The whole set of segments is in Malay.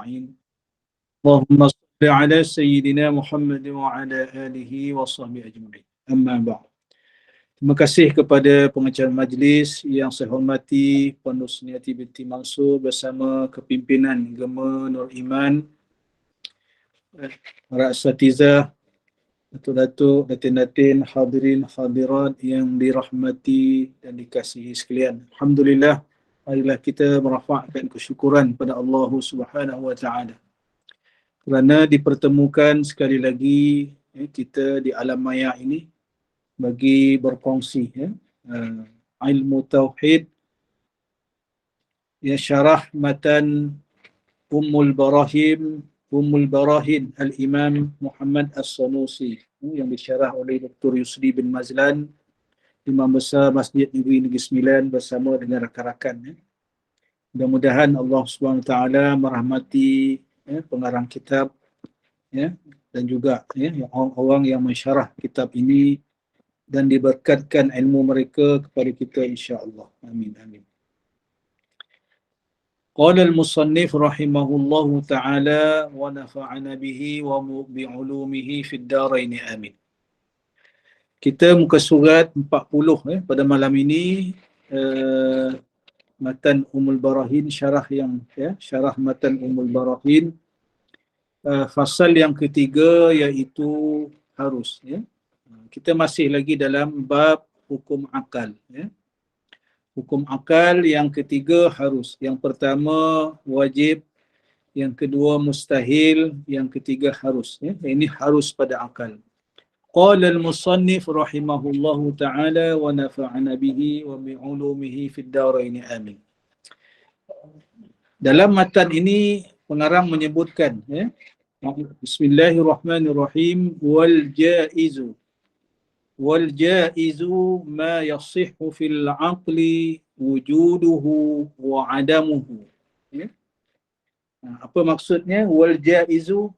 Allahumma salli ala sayyidina Muhammad wa ala alihi wa sahbihi ajma'in. Amma ba'd. Terima kasih kepada pengacara majlis yang saya hormati Puan Nurniati binti Mansur bersama kepimpinan Gema Nur Iman, para asatizah, datuk-datuk, datin-datin, hadirin hadirat yang dirahmati dan dikasihi sekalian. Alhamdulillah, marilah kita merafakkan kesyukuran pada Allah Subhanahu wa taala kerana dipertemukan sekali lagi kita di alam maya ini bagi berkongsi ilmu tauhid, syarah matan Ummul Barahin Al-Imam Muhammad As-Sanusi yang disyarah oleh Dr. Yusri bin Mazlan, Imam Besar Masjid Negeri Sembilan bersama dengan rakan-rakan. Mudah-mudahan Allah Subhanahu Wa Taala merahmati pengarang kitab dan juga orang-orang yang mensyarah kitab ini dan diberkatkan ilmu mereka kepada kita insya-Allah. Amin amin. Qala al-musannif rahimahullahu ta'ala wa nafa'ana bihi wa bi'ulumihi fid darain amin. Kita muka surat 40 pada malam ini, matan Ummul Barahin, syarah syarah matan Ummul Barahin, fasal yang ketiga iaitu harus. Kita masih lagi dalam bab hukum akal. Hukum akal yang ketiga harus. Yang pertama wajib, yang kedua mustahil, yang ketiga harus. Ini harus pada akal. Qala al-musannif rahimahullahu ta'ala wa nafa'ana bihi wa bi'ulumihi fid darain amin. Dalam matan ini pengarang menyebutkan Bismillahirrahmanirrahim, wal jaizu ma yasihhu fil aqli wujuduhu wa adamuhu. Apa maksudnya wal jaizu?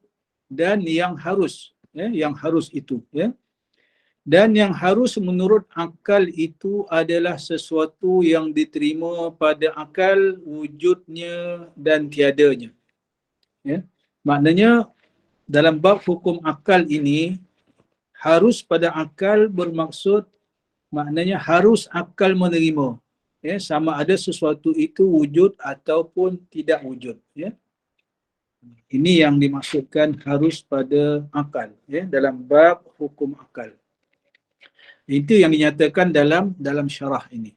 Dan yang harus, yang harus itu, dan yang harus menurut akal itu adalah sesuatu yang diterima pada akal wujudnya dan tiadanya. Maknanya dalam bab hukum akal ini, harus pada akal bermaksud maknanya harus akal menerima sama ada sesuatu itu wujud ataupun tidak wujud. Ini yang dimaksudkan harus pada akal dalam bab hukum akal. Itu yang dinyatakan dalam syarah ini.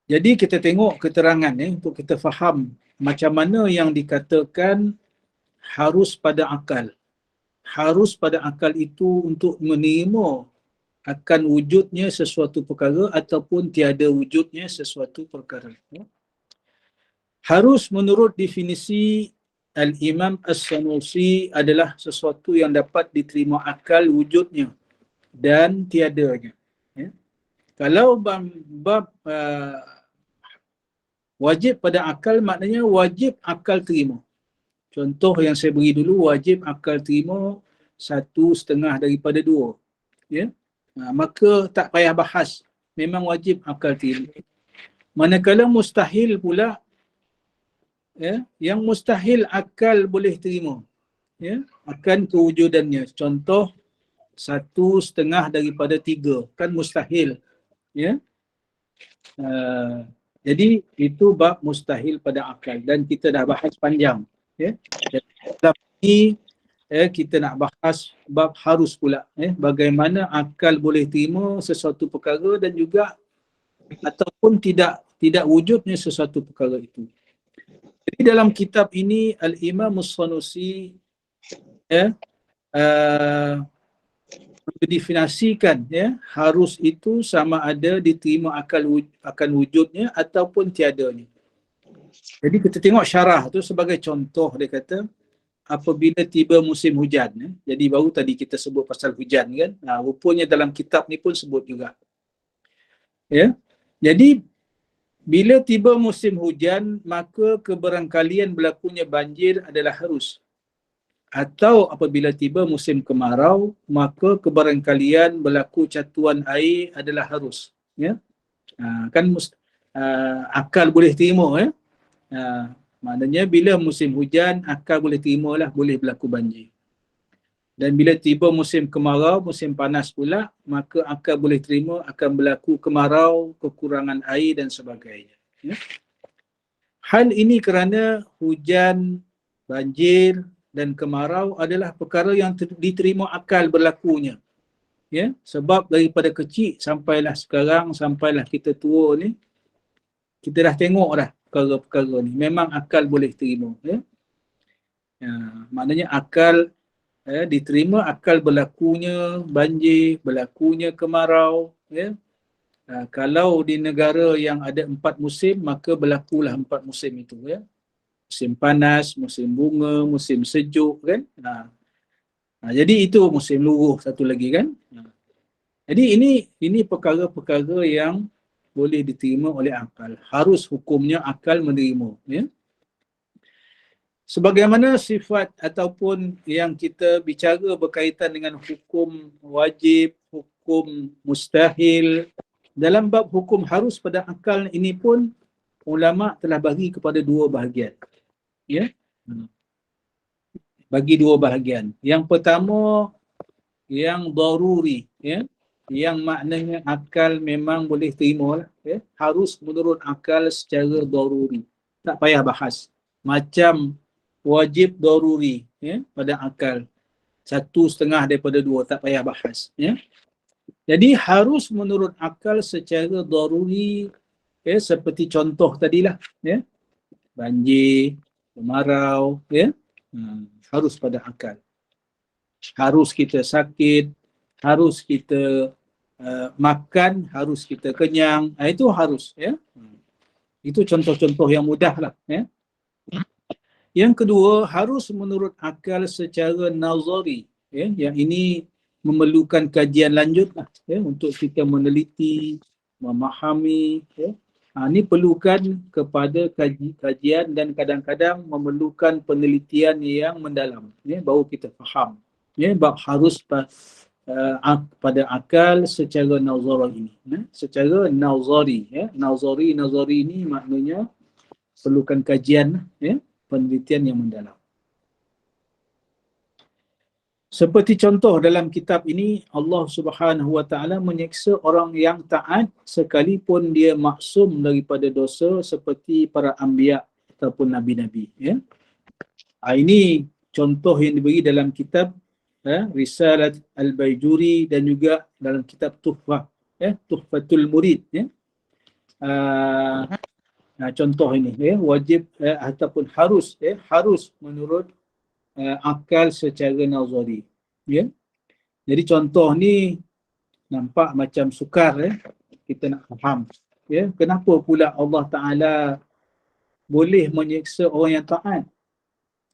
Jadi kita tengok keterangan untuk kita faham macam mana yang dikatakan harus pada akal. Harus pada akal itu untuk menerima akan wujudnya sesuatu perkara ataupun tiada wujudnya sesuatu perkara. Harus menurut definisi Al-Imam As-Sanusi adalah sesuatu yang dapat diterima akal wujudnya dan tiadanya. Kalau bab wajib pada akal, maknanya wajib akal terima. Contoh yang saya beri dulu, wajib akal terima 1/2 daripada 2. Maka tak payah bahas, memang wajib akal terima. Manakala mustahil pula, yang mustahil akal boleh terima, akan kewujudannya. Contoh 1/2 daripada 3 kan mustahil. Jadi itu bab mustahil pada akal dan kita dah bahas panjang. Dalam ini kita nak bahas bab harus pula, bagaimana akal boleh terima sesuatu perkara dan juga ataupun tidak wujudnya sesuatu perkara itu. Jadi dalam kitab ini Al-Imam As-Sanusi mendefinisikan harus itu sama ada diterima akal akan wujudnya ataupun tiadanya. Jadi kita tengok syarah tu sebagai contoh. Dia kata apabila tiba musim hujan, jadi baru tadi kita sebut pasal hujan kan, rupanya dalam kitab ni pun sebut juga. Jadi bila tiba musim hujan, maka kebarangkalian berlakunya banjir adalah harus. Atau apabila tiba musim kemarau, maka kebarangkalian berlaku catuan air adalah harus. Kan akal boleh terima. Maknanya bila musim hujan, akal boleh terima lah, boleh berlaku banjir. Dan bila tiba musim kemarau, musim panas pula, maka akal boleh terima akan berlaku kemarau, kekurangan air dan sebagainya. Ya. Hal ini kerana hujan, banjir dan kemarau adalah perkara yang diterima akal berlakunya. Ya, sebab daripada kecil sampailah sekarang, sampailah kita tua ni, kita dah tengok dah perkara-perkara ni. Memang akal boleh terima. Ya. Ya, maknanya akal diterima akal berlakunya banjir, berlakunya kemarau. Ya. Kalau di negara yang ada 4 musim, maka berlakulah 4 musim itu. Ya. Musim panas, musim bunga, musim sejuk kan. Jadi itu musim luruh satu lagi kan. Jadi ini perkara-perkara yang boleh diterima oleh akal. Harus hukumnya akal menerima. Ya. Sebagaimana sifat ataupun yang kita bicara berkaitan dengan hukum wajib, hukum mustahil, dalam bab hukum harus pada akal ini pun ulama telah bagi kepada 2 bahagian. Ya. Bagi 2 bahagian. Yang pertama yang daruri, ya. Yang maknanya akal memang boleh terima lah, ya. Harus menurut akal secara daruri. Tak payah bahas. Macam wajib daruri, ya, pada akal. 1/2 daripada 2, tak payah bahas. Ya. Jadi harus menurut akal secara daruri, ya, seperti contoh tadilah. Ya. Banjir, kemarau, ya. Harus pada akal. Harus kita sakit, harus kita makan, harus kita kenyang, itu harus, ya. Itu contoh-contoh yang mudah lah, ya. Yang kedua, harus menurut akal secara nazari, ya. Yang ini memerlukan kajian lanjut lah, ya, untuk kita meneliti, memahami, ya. Ini perlukan kepada kajian dan kadang-kadang memerlukan penelitian yang mendalam, ya, baru kita faham. Ya, harus pada akal secara nazari ini, ya. Secara nazari, ya. Nazari ini maknanya perlukan kajian, ya, penelitian yang mendalam. Seperti contoh dalam kitab ini, Allah Subhanahu wa taala menyeksa orang yang taat sekalipun dia maksum daripada dosa seperti para anbiya ataupun nabi-nabi, ya. Ini contoh yang diberi dalam kitab Risalat Al-Baijuri dan juga dalam kitab Tuhfah, ya, Tuhfatul Murid, ya. Contoh ini, ya, wajib ataupun harus, ya, harus menurut akal secara nazari, ya. Jadi contoh ni nampak macam sukar, ya, kita nak faham, ya, kenapa pula Allah Taala boleh menyeksa orang yang taat,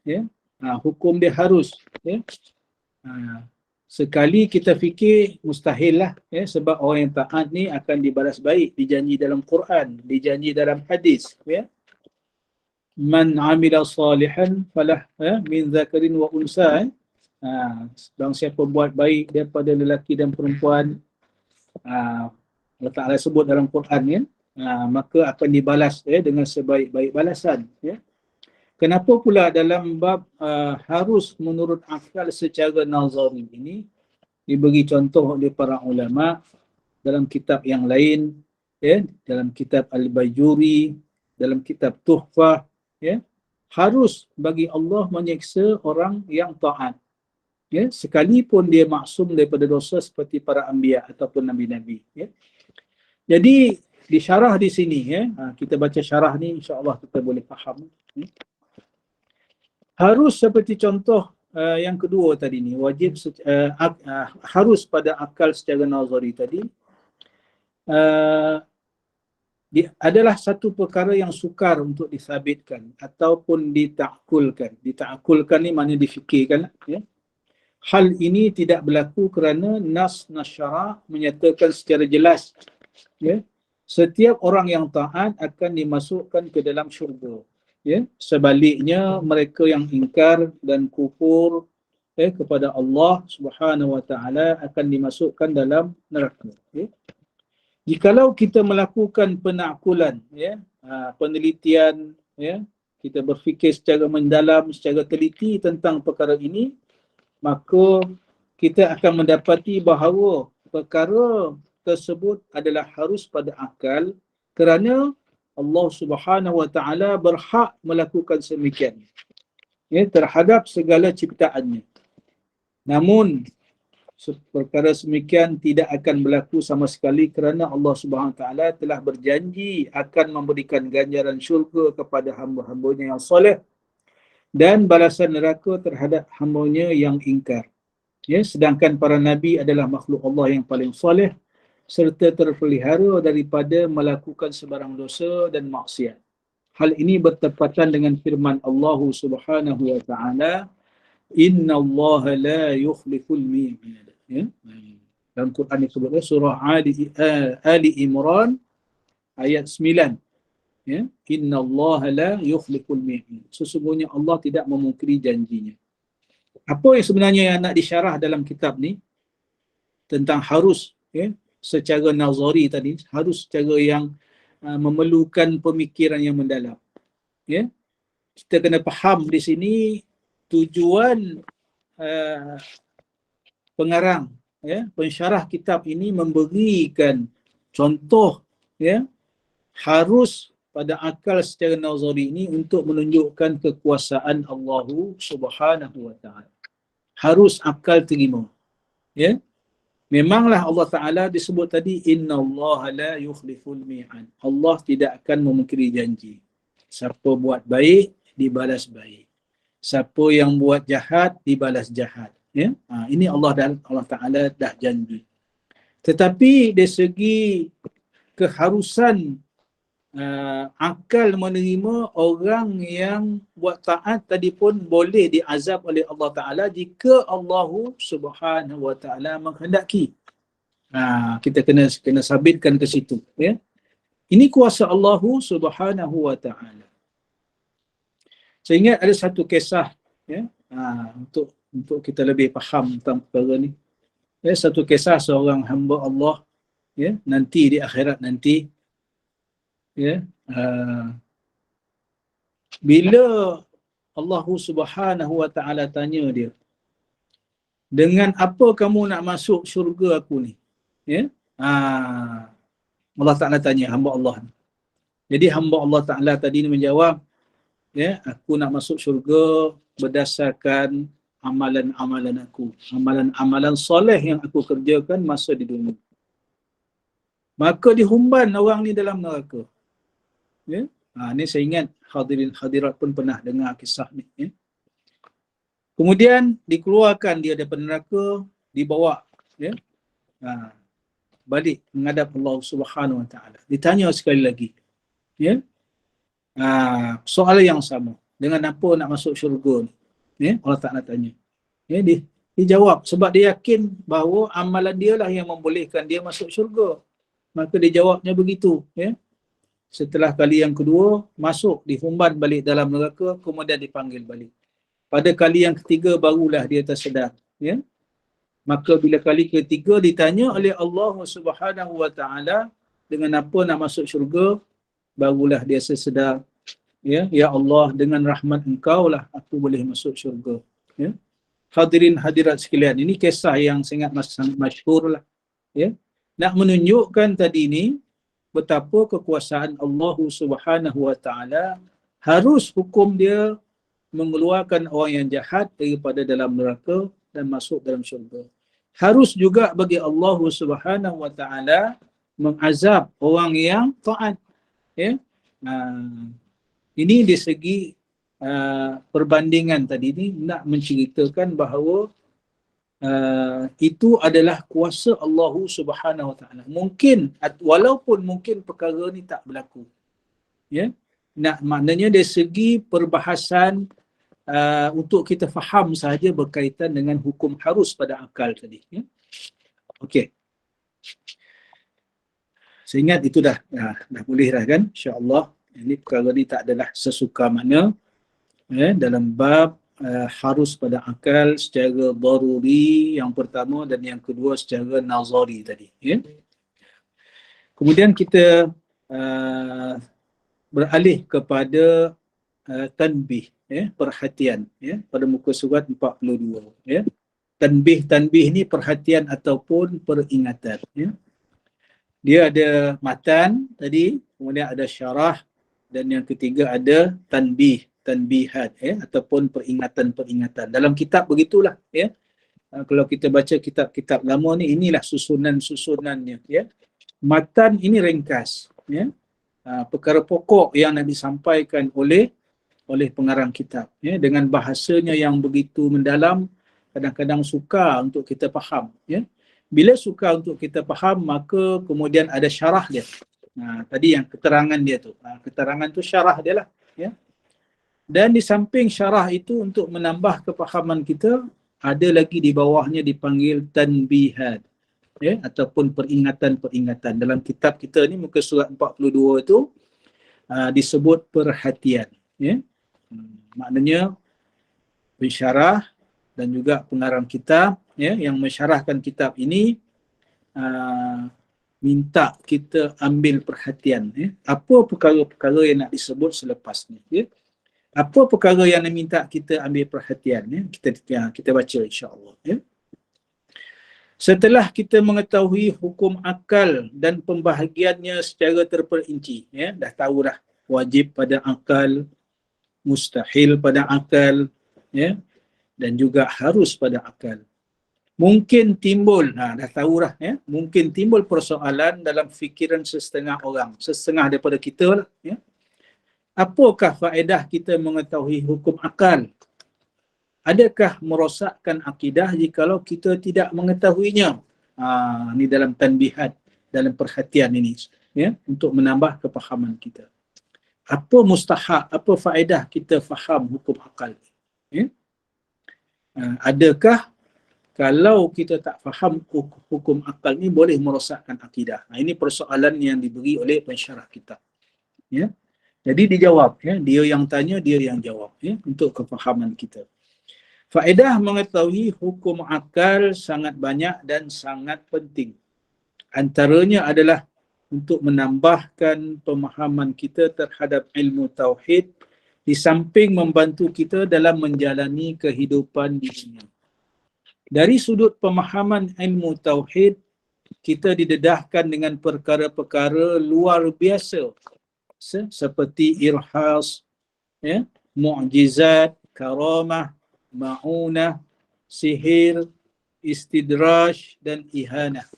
ya. Hukum dia harus, ya. Sekali kita fikir mustahil lah, ya, sebab orang yang taat ni akan dibalas baik, dijanji dalam Quran, dijanji dalam hadis, ya. Man amila salihan falah, ya, min zakarin wa unsa, dan siapa buat baik daripada lelaki dan perempuan, Allah Ta'ala sebut dalam Quran, ya, maka akan dibalas, ya, dengan sebaik-baik balasan, ya. Kenapa pula dalam bab harus menurut akal secara nazari ini diberi contoh oleh para ulama dalam kitab yang lain, ya, dalam kitab Al-Baijuri, dalam kitab Tuhfah, ya, harus bagi Allah menyeksa orang yang taat, ya, sekalipun dia maksum daripada dosa seperti para anbiya ataupun nabi-nabi, ya. Jadi disyarah di sini, ya, kita baca syarah ni insya-Allah kita boleh faham, ya. Harus seperti contoh yang kedua tadi ni, wajib harus pada akal secara nazari tadi, adalah satu perkara yang sukar untuk disabitkan ataupun ditakulkan. Ditakulkan ni maknanya difikirkan, ya. Hal ini tidak berlaku kerana nas syara' menyatakan secara jelas, ya, setiap orang yang taat akan dimasukkan ke dalam syurga. Ya, sebaliknya mereka yang ingkar dan kufur kepada Allah Subhanahu wa taala akan dimasukkan dalam neraka, ya. Jikalau kita melakukan penakkulan, ya, penelitian, ya, kita berfikir secara mendalam, secara teliti tentang perkara ini, maka kita akan mendapati bahawa perkara tersebut adalah harus pada akal kerana Allah Subhanahu Wa Taala berhak melakukan semikian terhadap segala ciptaannya. Namun perkara semikian tidak akan berlaku sama sekali kerana Allah Subhanahu Wa Taala telah berjanji akan memberikan ganjaran syurga kepada hamba-hambanya yang soleh dan balasan neraka terhadap hambanya yang ingkar. Sedangkan para nabi adalah makhluk Allah yang paling soleh serta terpelihara daripada melakukan sebarang dosa dan maksiat. Hal ini bertepatan dengan firman Allah Subhanahu Wa Taala, Inna Allah la yukhliful mi'ad. Dalam Quran disebutkan surah Ali Imran ayat 9. Inna Allah la yukhliful mi'ad. Sesungguhnya Allah tidak memungkiri janjinya. Apa yang sebenarnya yang nak disyarah dalam kitab ni tentang harus secara nazari tadi, harus secara yang memerlukan pemikiran yang mendalam. Kita kena faham di sini tujuan pengarang, pensyarah kitab ini memberikan contoh harus pada akal secara nazari ini untuk menunjukkan kekuasaan Allah Subhanahu Wa Taala. Harus akal terima. Memanglah Allah Taala disebut tadi innallaha la yukhliful mi'ad. Allah tidak akan memungkiri janji. Siapa buat baik dibalas baik. Siapa yang buat jahat dibalas jahat. Ini Allah Taala dah janji. Tetapi dari segi keharusan akal menerima orang yang buat taat tadi pun boleh diazab oleh Allah Ta'ala jika Allah Subhanahu Wa Ta'ala menghendaki. Kita kena sabitkan ke situ. Ini kuasa Allah Subhanahu Wa Ta'ala. Saya ingat ada satu kisah untuk kita lebih faham tentang perkara ni. Satu kisah seorang hamba Allah nanti di akhirat nanti. Bila Allah Subhanahu Wa Ta'ala tanya dia, dengan apa kamu nak masuk syurga aku ni? Allah Ta'ala tanya hamba Allah. Jadi hamba Allah Ta'ala tadi ni menjawab, aku nak masuk syurga berdasarkan amalan-amalan aku, amalan-amalan soleh yang aku kerjakan masa di dunia. Maka dihumban orang ni dalam neraka. Ni saya ingat hadirin hadirat pun pernah dengar kisah ni. Kemudian dikeluarkan dia daripada neraka, dibawa balik menghadap Allah Subhanahu Wa Taala. Ditanya sekali lagi. Soalan yang sama. Dengan apa nak masuk syurga ni? Allah Taala tanya. Dia jawab sebab dia yakin bahawa amalan dia lah yang membolehkan dia masuk syurga. Maka dia jawabnya begitu. Setelah kali yang kedua, masuk, dihumban balik dalam neraka, kemudian dipanggil balik. Pada kali yang ketiga, barulah dia tersedar. Maka bila kali ketiga ditanya oleh Allah Subhanahu Wa Ta'ala, dengan apa nak masuk syurga, barulah dia tersedar. Ya Allah, dengan rahmat Engkau lah aku boleh masuk syurga. Hadirin hadirat sekalian, ini kisah yang sangat masyhur lah. Nak menunjukkan tadi ni, betapa kekuasaan Allah Subhanahu Wa Ta'ala harus hukum dia mengeluarkan orang yang jahat daripada dalam neraka dan masuk dalam syurga. Harus juga bagi Allah Subhanahu Wa Ta'ala mengazab orang yang taat. Ini di segi perbandingan tadi ni nak menceritakan bahawa itu adalah kuasa Allah Subhanahu Wa Ta'ala. Mungkin walaupun mungkin perkara ni tak berlaku. Maknanya dari segi perbahasan untuk kita faham sahaja berkaitan dengan hukum harus pada akal tadi. Okey. Saya ingat itu dah boleh dah kan, insya-Allah. Ini perkara ni tak adalah sesuka mana dalam bab harus pada akal secara daruri yang pertama dan yang kedua secara nazari tadi. Kemudian kita beralih kepada tanbih, ya, perhatian, ya, pada muka surat 42, ya. Tanbih ni perhatian ataupun peringatan, ya. Dia ada matan tadi, kemudian ada syarah, dan yang ketiga ada tanbihat, ya, ataupun peringatan-peringatan. Dalam kitab begitulah, ya. Kalau kita baca kitab-kitab lama ni, inilah susunan-susunannya, ya. Matan ini ringkas, ya. Perkara pokok yang nak disampaikan oleh pengarang kitab, ya, dengan bahasanya yang begitu mendalam, kadang-kadang sukar untuk kita faham, ya. Bila sukar untuk kita faham, maka kemudian ada syarah dia. Tadi yang keterangan dia tu, keterangan tu syarah dia lah, ya. Dan di samping syarah itu, untuk menambah kefahaman kita, ada lagi di bawahnya dipanggil tanbihat, ya, ataupun peringatan-peringatan. Dalam kitab kita ni, muka surat 42 itu disebut perhatian, ya. Maknanya pensyarah dan juga pengarang kitab, ya, yang mensyarahkan kitab ini minta kita ambil perhatian, ya. Apa perkara-perkara yang nak disebut selepas ni, ya. Apa perkara yang nak minta kita ambil perhatian, ya? Kita baca insya-Allah, ya. Setelah kita mengetahui hukum akal dan pembahagiannya secara terperinci, ya, dah tahu dah wajib pada akal, mustahil pada akal, ya, dan juga harus pada akal. Mungkin timbul, dah tahu dah, ya, mungkin timbul persoalan dalam fikiran setengah orang, setengah daripada kita lah, ya. Apakah faedah kita mengetahui hukum akal? Adakah merosakkan akidah jikalau kita tidak mengetahuinya? Ini dalam tanbihat, dalam perhatian ini, ya, untuk menambah kefahaman kita. Apa mustahak, apa faedah kita faham hukum akal? Ya? Adakah kalau kita tak faham hukum akal ni boleh merosakkan akidah? Ini persoalan yang diberi oleh pensyarah kitab. Ya? Jadi dijawab, ya, dia yang tanya, dia yang jawab, ya, untuk kefahaman kita. Faedah mengetahui hukum akal sangat banyak dan sangat penting. Antaranya adalah untuk menambahkan pemahaman kita terhadap ilmu tauhid, di samping membantu kita dalam menjalani kehidupan di dunia. Dari sudut pemahaman ilmu tauhid, kita didedahkan dengan perkara-perkara luar biasa, seperti irhas, ya, mu'jizat, karamah, ma'unah, sihir, istidraj, dan ihanah.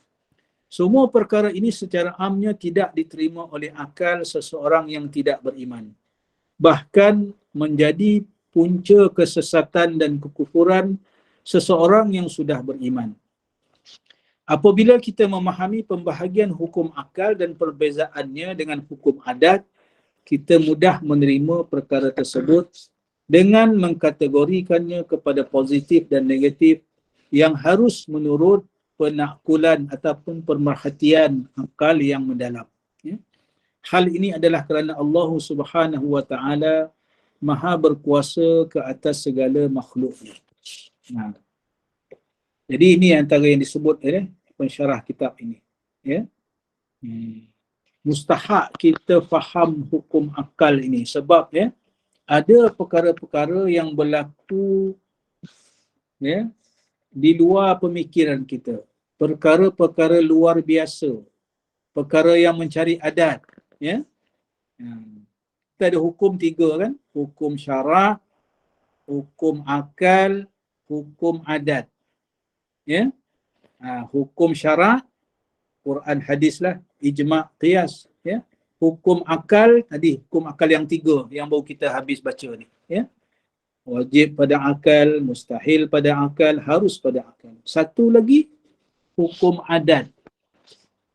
Semua perkara ini secara amnya tidak diterima oleh akal seseorang yang tidak beriman. Bahkan menjadi punca kesesatan dan kekufuran seseorang yang sudah beriman. Apabila kita memahami pembahagian hukum akal dan perbezaannya dengan hukum adat, kita mudah menerima perkara tersebut dengan mengkategorikannya kepada positif dan negatif yang harus menurut penakkulan ataupun pemerhatian akal yang mendalam. Ya. Hal ini adalah kerana Allah Subhanahu wa taala Maha berkuasa ke atas segala makhluknya. Jadi ini antara yang disebut oleh pensyarah kitab ini. Ya. Mustahak kita faham hukum akal ini sebab, ya, ada perkara-perkara yang berlaku, ya, di luar pemikiran kita. Perkara-perkara luar biasa. Perkara yang mencari adat, ya. Kita ada hukum 3 kan? Hukum syarak, hukum akal, hukum adat. Ya. Hukum syarak, Quran hadis lah, ijma' qiyas, ya. Hukum akal, tadi hukum akal yang 3 yang baru kita habis baca ni, ya. Wajib pada akal, mustahil pada akal, harus pada akal. Satu lagi, hukum adat.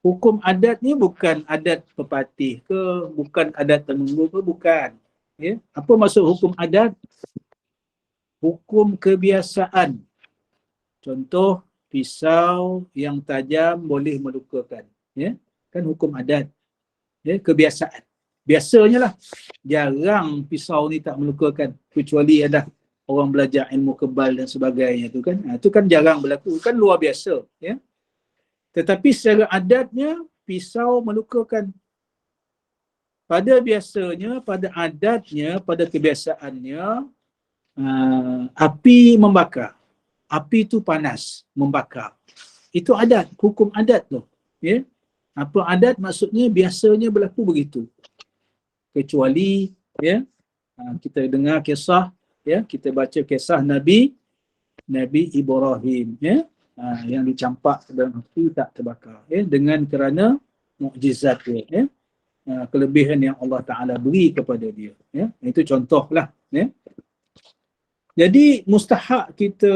Hukum adat ni bukan adat pepatih ke, bukan adat temenggu ke, bukan. Ya. Apa maksud hukum adat? Hukum kebiasaan. Contoh, pisau yang tajam boleh melukakan. Ya. Kan hukum adat. Ya, kebiasaan. Biasanya lah, jarang pisau ni tak melukakan, kecuali ada orang belajar ilmu kebal dan sebagainya tu kan. Itu kan jarang berlaku, kan luar biasa, ya. Tetapi secara adatnya pisau melukakan. pada biasanya, pada adatnya, pada kebiasaannya, api membakar. Api itu panas, membakar. Itu adat, hukum adat tu. Ya? Apa adat maksudnya biasanya berlaku begitu. Kecuali ya, kita dengar kisah, ya, kita baca kisah Nabi Ibrahim, ya, yang dicampak dalam api tak terbakar, ya, dengan kerana mukjizat dia, ya, kelebihan yang Allah Taala beri kepada dia, ya. Itu contohlah, ya. Jadi mustahak kita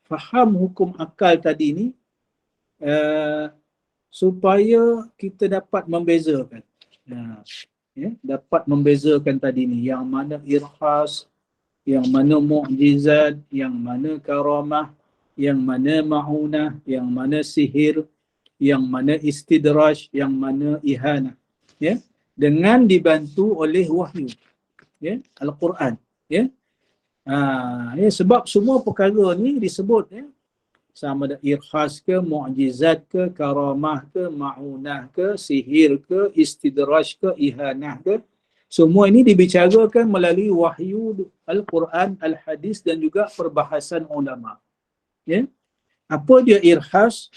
faham hukum akal tadi ni supaya kita dapat membezakan, ya, dapat membezakan tadi ni yang mana irhas, yang mana mukjizat, yang mana karamah, yang mana ma'unah, yang mana sihir, yang mana istidraj, yang mana ihanah, ya, dengan dibantu oleh wahyu, ya, Al-Quran, ya. Ya, sebab semua perkara ni disebut, ya, sama ada irhas ke, mukjizat ke, karamah ke, ma'unah ke, sihir ke, istidraj ke, ihanah ke, semua ini dibicarakan melalui wahyu Al-Quran, Al-Hadis dan juga perbahasan ulama. Ya. Apa dia irhas?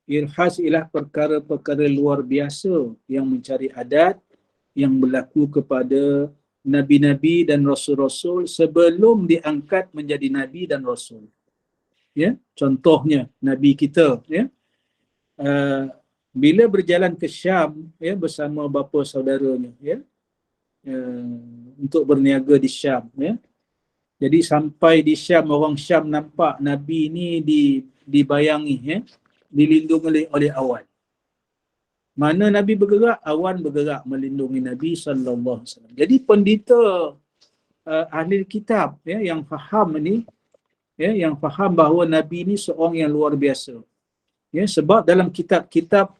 Irhas ialah perkara-perkara luar biasa yang mencari adat yang berlaku kepada nabi-nabi dan rasul-rasul sebelum diangkat menjadi nabi dan rasul. Ya, contohnya nabi kita, ya, bila berjalan ke Syam, ya, bersama bapa saudaranya, ya, untuk berniaga di Syam, ya. Jadi sampai di Syam, orang Syam nampak nabi ni dibayangi, ya, dilindungi oleh awan. Mana nabi bergerak, awan bergerak melindungi Nabi sallallahu alaihi wasallam. Jadi pendeta ahli kitab, ya, yang faham ni, ya, yang faham bahawa nabi ni seorang yang luar biasa. Ya, sebab dalam kitab-kitab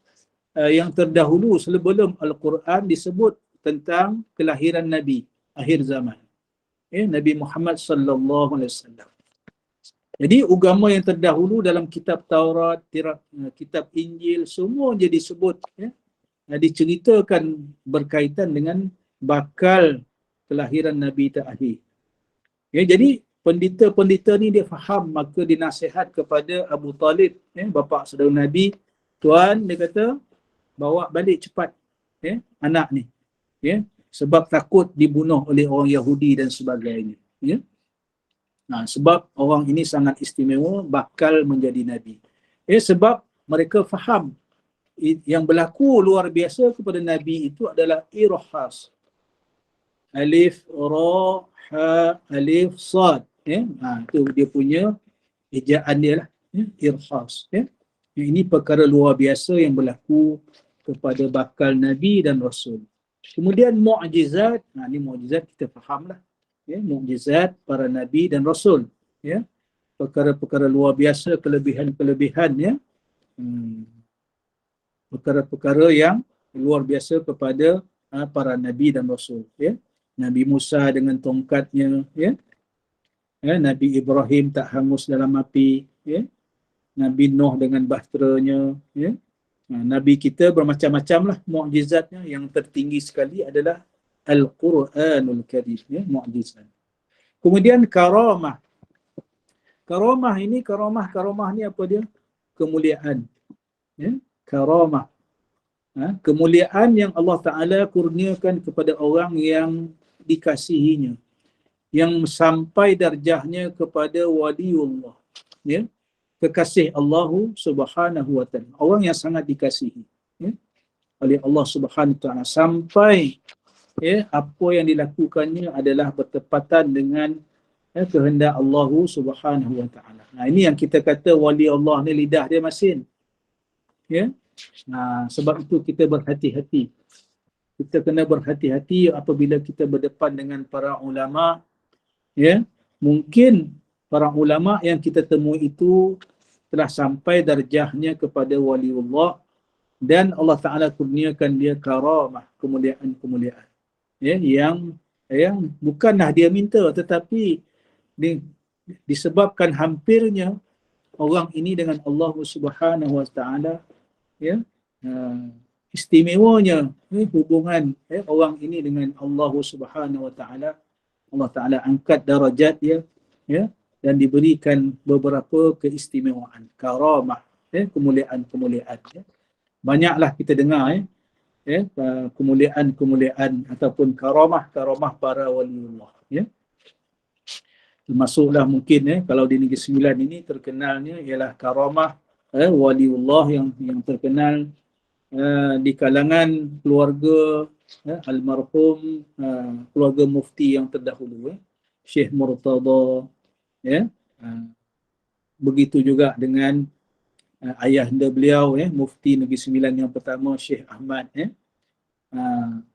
yang terdahulu sebelum Al-Quran disebut tentang kelahiran nabi akhir zaman. Ya, Nabi Muhammad sallallahu alaihi wasallam. Jadi agama yang terdahulu dalam kitab Taurat, kitab Injil, semua jadi disebut, ya, diceritakan berkaitan dengan bakal kelahiran Nabi terakhir. Ya, jadi pendeta-pendeta ni dia faham, maka dinasihat kepada Abu Talib, ya, bapa saudara Nabi, tuan, dia kata, bawa balik cepat, ya, anak ni, ya, sebab takut dibunuh oleh orang Yahudi dan sebagainya, ya. Sebab orang ini sangat istimewa, bakal menjadi nabi. Ya, sebab mereka faham yang berlaku luar biasa kepada nabi itu adalah irhas. Alif, ra, ha, alif, sad, ya. Itu dia punya ejaan dia lah, ya, irhas, ya. Ini perkara luar biasa yang berlaku kepada bakal nabi dan rasul. Kemudian mukjizat, ni mukjizat kita fahamlah, ya, mukjizat para nabi dan rasul, ya, perkara-perkara luar biasa, kelebihan-kelebihan, ya, perkara-perkara yang luar biasa kepada para nabi dan rasul, ya. Nabi Musa dengan tongkatnya, ya, Nabi Ibrahim tak hangus dalam api, ya, Nabi Nuh dengan bahteranya, ya. Nabi kita bermacam-macam lah mukjizatnya. Yang tertinggi sekali adalah Al-Quranul Karim, ya, mukjizat. Kemudian karamah. Karamah ni apa dia? Kemuliaan, ya, karamah. Kemuliaan yang Allah Ta'ala kurniakan kepada orang yang dikasihinya, yang sampai darjahnya kepada waliullah, ya, kekasih Allah Subhanahu wa Ta'ala, orang yang sangat dikasihi, ya, oleh Allah Subhanahu wa Ta'ala, sampai, ya, apa yang dilakukannya adalah bertepatan dengan, ya, kehendak Allah Subhanahu wa Ta'ala. Ini yang kita kata wali Allah ni lidah dia masin, ya. Sebab itu kita berhati-hati. Kita kena berhati-hati apabila kita berdepan dengan para ulama, ya. Mungkin para ulama yang kita temui itu telah sampai darjahnya kepada waliullah dan Allah Ta'ala kurniakan dia karamah, kemuliaan-kemuliaan, ya, yang bukanlah dia minta, tetapi disebabkan hampirnya orang ini dengan Allah Subhanahu wa Ta'ala, ya, istimewanya hubungan orang ini dengan Allah Subhanahu wa taala. Allah Taala angkat darajat dia, ya, dan diberikan beberapa keistimewaan, karamah, kemuliaan-kemuliaan. Ya. Banyaklah kita dengar kemuliaan-kemuliaan ataupun karamah-karamah para waliullah. Ya. Termasuklah mungkin kalau di Negeri Sembilan ini terkenalnya ialah karamah waliullah yang terkenal di kalangan keluarga almarhum keluarga mufti yang terdahulu, Syekh Murtada, ya. Begitu juga dengan ayahanda beliau, mufti Negeri Sembilan yang pertama, Syekh Ahmad,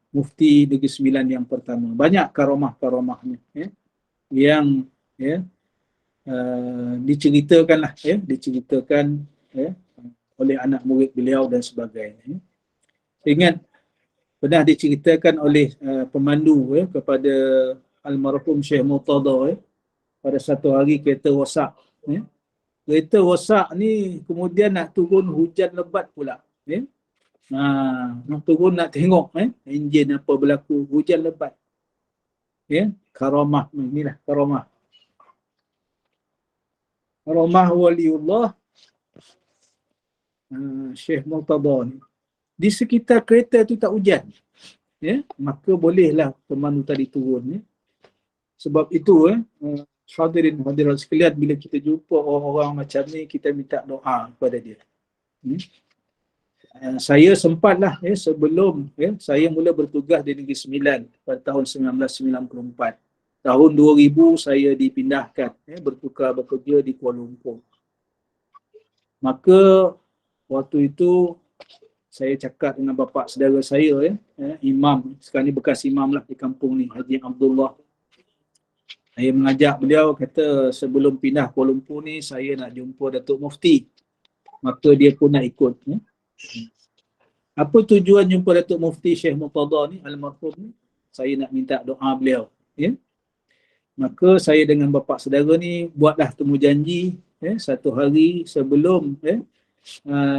mufti Negeri Sembilan yang pertama. Banyak karamah-karamahnya yang diceritakan oleh anak murid beliau dan sebagainya. Ingat pernah diceritakan oleh pemandu kepada almarhum Syekh Murtada pada satu hari kereta rosak. Kereta rosak ni kemudian nak turun hujan lebat pula. Nak turun nak tengok enjin apa berlaku, hujan lebat. Karamah inilah karamah. Karamah waliullah Syekh Murtada ni. Di sekitar kereta tu tak hujan, maka bolehlah pemandu tadi turun. Sebab itu hadirin hadirat sekalian, bila kita jumpa orang-orang macam ni, kita minta doa kepada dia. Saya sempatlah sebelum saya mula bertugas di Negeri Sembilan pada tahun 1994. Tahun 2000 saya dipindahkan bertukar bekerja di Kuala Lumpur. Maka waktu itu saya cakap dengan bapa saudara saya, imam, sekarang ni bekas imam lah di kampung ni, Haji Abdullah. Saya mengajak beliau, kata sebelum pindah Kuala Lumpur ni saya nak jumpa Datuk Mufti. Maka dia pun nak ikut. Apa tujuan jumpa Datuk Mufti Syekh Murtada ni, almarhum ni? Saya nak minta doa beliau. Maka saya dengan bapa saudara ni buatlah temu janji satu hari sebelum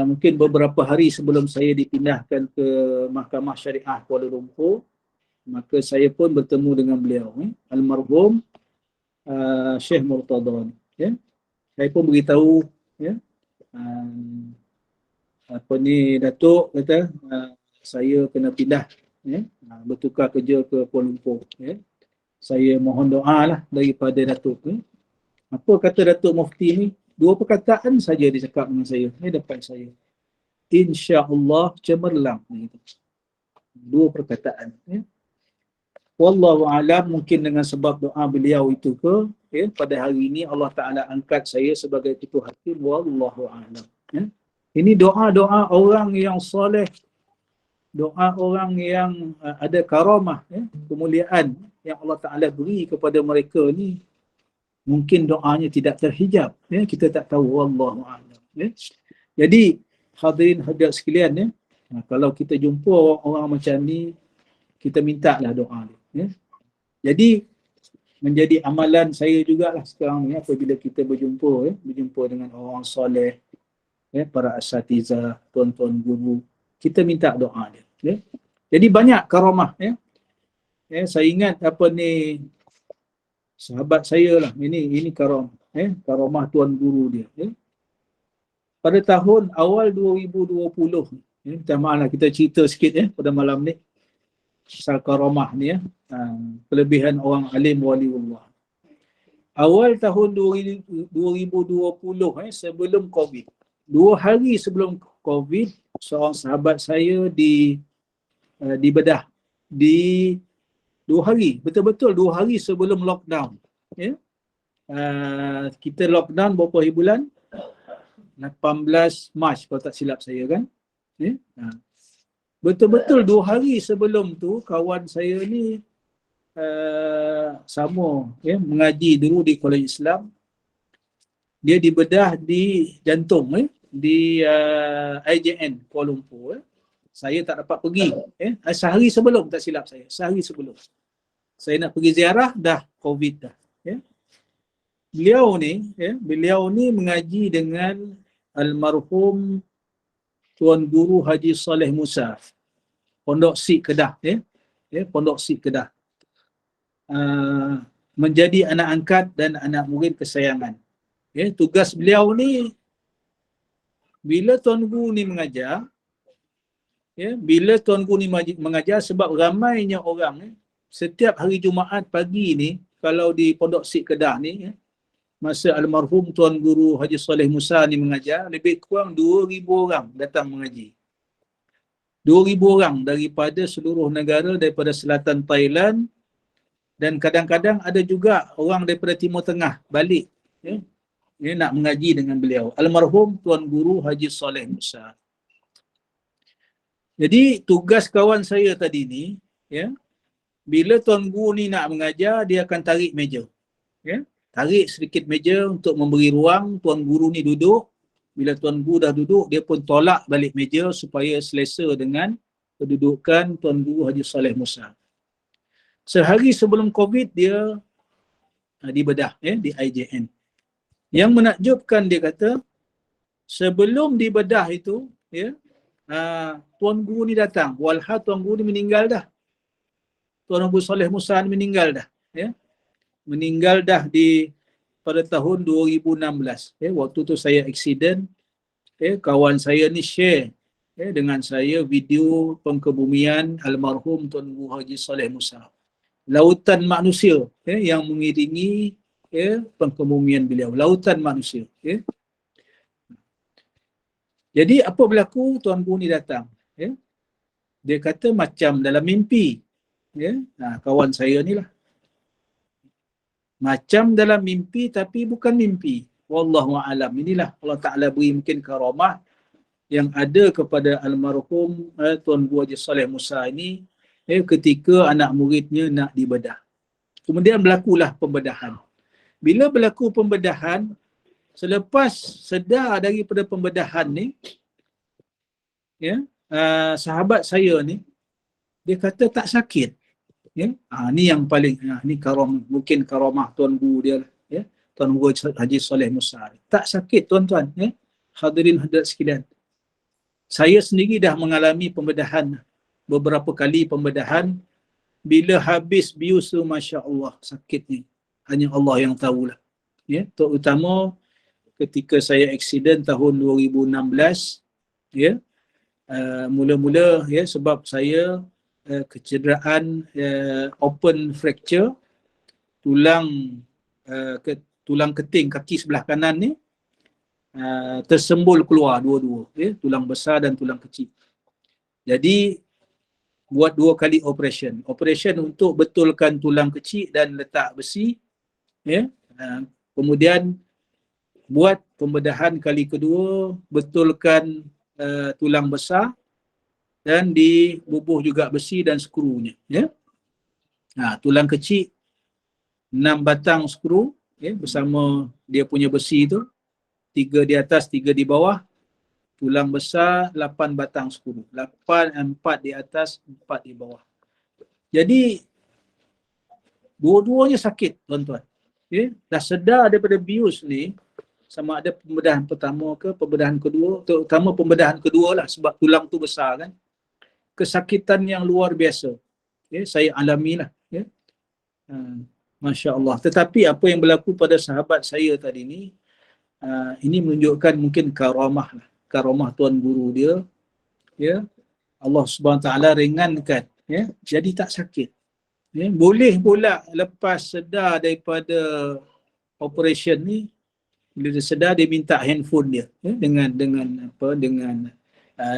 mungkin beberapa hari sebelum saya dipindahkan ke Mahkamah Syariah Kuala Lumpur. Maka saya pun bertemu dengan beliau, almarhum Syekh Murtada ni. Saya pun beritahu Datuk kata saya kena pindah, bertukar kerja ke Kuala Lumpur. Saya mohon doa lah daripada Datuk. Apa kata Datuk Mufti ni? 2 perkataan saja dia cakap dengan saya depan saya. InsyaAllah cemerlang. 2 perkataan. Wallahu alam, mungkin dengan sebab doa beliau itu pada hari ini Allah Ta'ala angkat saya sebagai ketua hakim. Wallahu alam. Ini doa-doa orang yang soleh, doa orang yang ada karamah, kemuliaan yang Allah Ta'ala beri kepada mereka ni. Mungkin doanya tidak terhijab, kita tak tahu, wallahu a'lam. Jadi hadirin hadirat sekalian, kalau kita jumpa orang macam ni, kita mintalah doa dia. Jadi menjadi amalan saya jugalah sekarang ni, apabila kita berjumpa dengan orang soleh, para asatizah, tuan-tuan guru, kita minta doa dia. Jadi banyak karamah. Saya ingat sahabat saya lah, ini karamah, karamah tuan guru dia. Pada tahun awal 2020, minta maaf lah kita cerita sikit pada malam ni, pasal karamah ni, kelebihan orang alim waliullah. Awal tahun 2020, sebelum COVID, 2 hari sebelum COVID, seorang sahabat saya dibedah di 2 hari, betul-betul 2 hari sebelum lockdown. Kita lockdown berapa hari bulan? 18 Mac kalau tak silap saya kan. Betul-betul 2 hari sebelum tu, kawan saya ni sama mengaji dulu di Kolej Islam. Dia dibedah di jantung di IJN Kuala Lumpur. Saya tak dapat pergi. Sehari sebelum, tak silap saya. Sehari sebelum. Saya nak pergi ziarah, dah COVID dah. Beliau ni mengaji dengan almarhum Tuan Guru Haji Saleh Musa, Pondok Sik Kedah, Pondok Sik Kedah. Menjadi anak angkat dan anak murid kesayangan. Tugas beliau ni, bila Tuan Guru ni mengajar, bila Tuan Guru ni mengajar, sebab ramainya orang, setiap hari Jumaat pagi ni, kalau di Pondok Sik Kedah ni, masa almarhum Tuan Guru Haji Saleh Musa ni mengajar, lebih kurang 2,000 orang datang mengaji. 2,000 orang daripada seluruh negara, daripada selatan Thailand, dan kadang-kadang ada juga orang daripada Timur Tengah balik nak mengaji dengan beliau. Almarhum Tuan Guru Haji Saleh Musa. Jadi tugas kawan saya tadi ni, bila Tuan Guru ni nak mengajar, dia akan tarik meja. Tarik sedikit meja untuk memberi ruang Tuan Guru ni duduk. Bila Tuan Guru dah duduk, dia pun tolak balik meja supaya selesa dengan kedudukan Tuan Guru Haji Saleh Musa. Sehari sebelum COVID dia dibedah di IJN. Yang menakjubkan, dia kata sebelum dibedah itu Tuan Guru ni datang. Walhal Tuan Guru ni meninggal dah. Tuan Guru Saleh Musa ni meninggal dah. Meninggal dah pada tahun 2016. Waktu tu saya accident. Kawan saya ni share dengan saya video pengkebumian almarhum Tuan Guru Haji Saleh Musa. Lautan manusia yang mengiringi pengkebumian beliau. Lautan manusia. Jadi apa berlaku? Tuan Guru ni datang. Dia kata macam dalam mimpi. Kawan saya ni lah. Macam dalam mimpi tapi bukan mimpi. Wallahu'alam. Inilah Allah Ta'ala beri mungkin karamah yang ada kepada almarhum Tuan Guru Haji Saleh Musa ini ketika anak muridnya nak dibedah. Kemudian berlakulah pembedahan. Bila berlaku pembedahan, selepas sedar daripada pembedahan ni, sahabat saya ni, dia kata tak sakit. Ni yang paling, ni karamah, mungkin karamah Tuan Guru dia lah. Tuan Guru Haji Saleh Musa. Tak sakit tuan-tuan. Hadirin hadirat sekalian. Saya sendiri dah mengalami pembedahan. Beberapa kali pembedahan. Bila habis bius tu, Masya Allah, sakit ni. Hanya Allah yang tahulah. Terutama ketika saya accident tahun 2016. Mula-mula sebab saya kecederaan open fracture tulang keting kaki sebelah kanan ni tersembul keluar dua-dua, tulang besar dan tulang kecil. Jadi buat 2 kali operation untuk betulkan tulang kecil dan letak besi, kemudian buat pembedahan kali kedua, betulkan tulang besar dan dibubuh juga besi dan skrunya. Tulang kecil 6 batang skru bersama dia punya besi tu, 3 di atas 3 di bawah. Tulang besar 8 batang skru, 4 di atas 4 di bawah. Jadi dua-duanya sakit tuan-tuan. Dah sedar daripada bius ni, sama ada pembedahan pertama ke pembedahan kedua, terutama pembedahan kedua lah sebab tulang tu besar kan. Kesakitan yang luar biasa saya alami lah. Masya Allah. Tetapi apa yang berlaku pada sahabat saya tadi ni, ini menunjukkan mungkin karamah lah. Karamah Tuan Guru dia, Allah Subhanahu Taala ringankan, jadi tak sakit. Boleh pula lepas sedar daripada operation ni, bila dia sedar dia minta handphone dia, dengan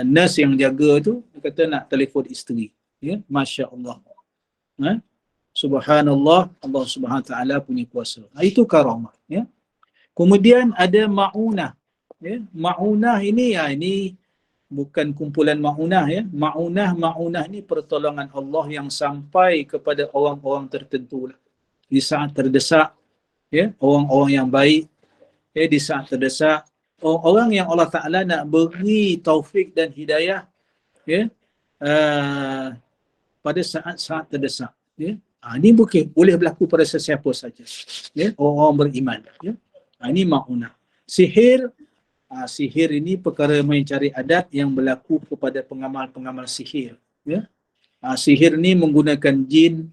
nurse yang jaga tu, dia kata nak telefon isteri. Masya Allah. Subhanallah, Allah Subhanahu Taala punya kuasa. Itu karamah. Kemudian ada ma'unah. Ma'unah ini, ini bukan kumpulan ma'unah. Ma'unah ni pertolongan Allah yang sampai kepada orang-orang tertentu lah. Di saat terdesak, orang-orang yang baik, di saat terdesak, orang yang Allah Ta'ala nak beri taufik dan hidayah, pada saat-saat terdesak. Ini boleh berlaku pada sesiapa saja, orang-orang beriman. Ini ma'unah. Sihir Sihir ini perkara mencari adat yang berlaku kepada pengamal-pengamal sihir. Ya. Sihir ni menggunakan jin,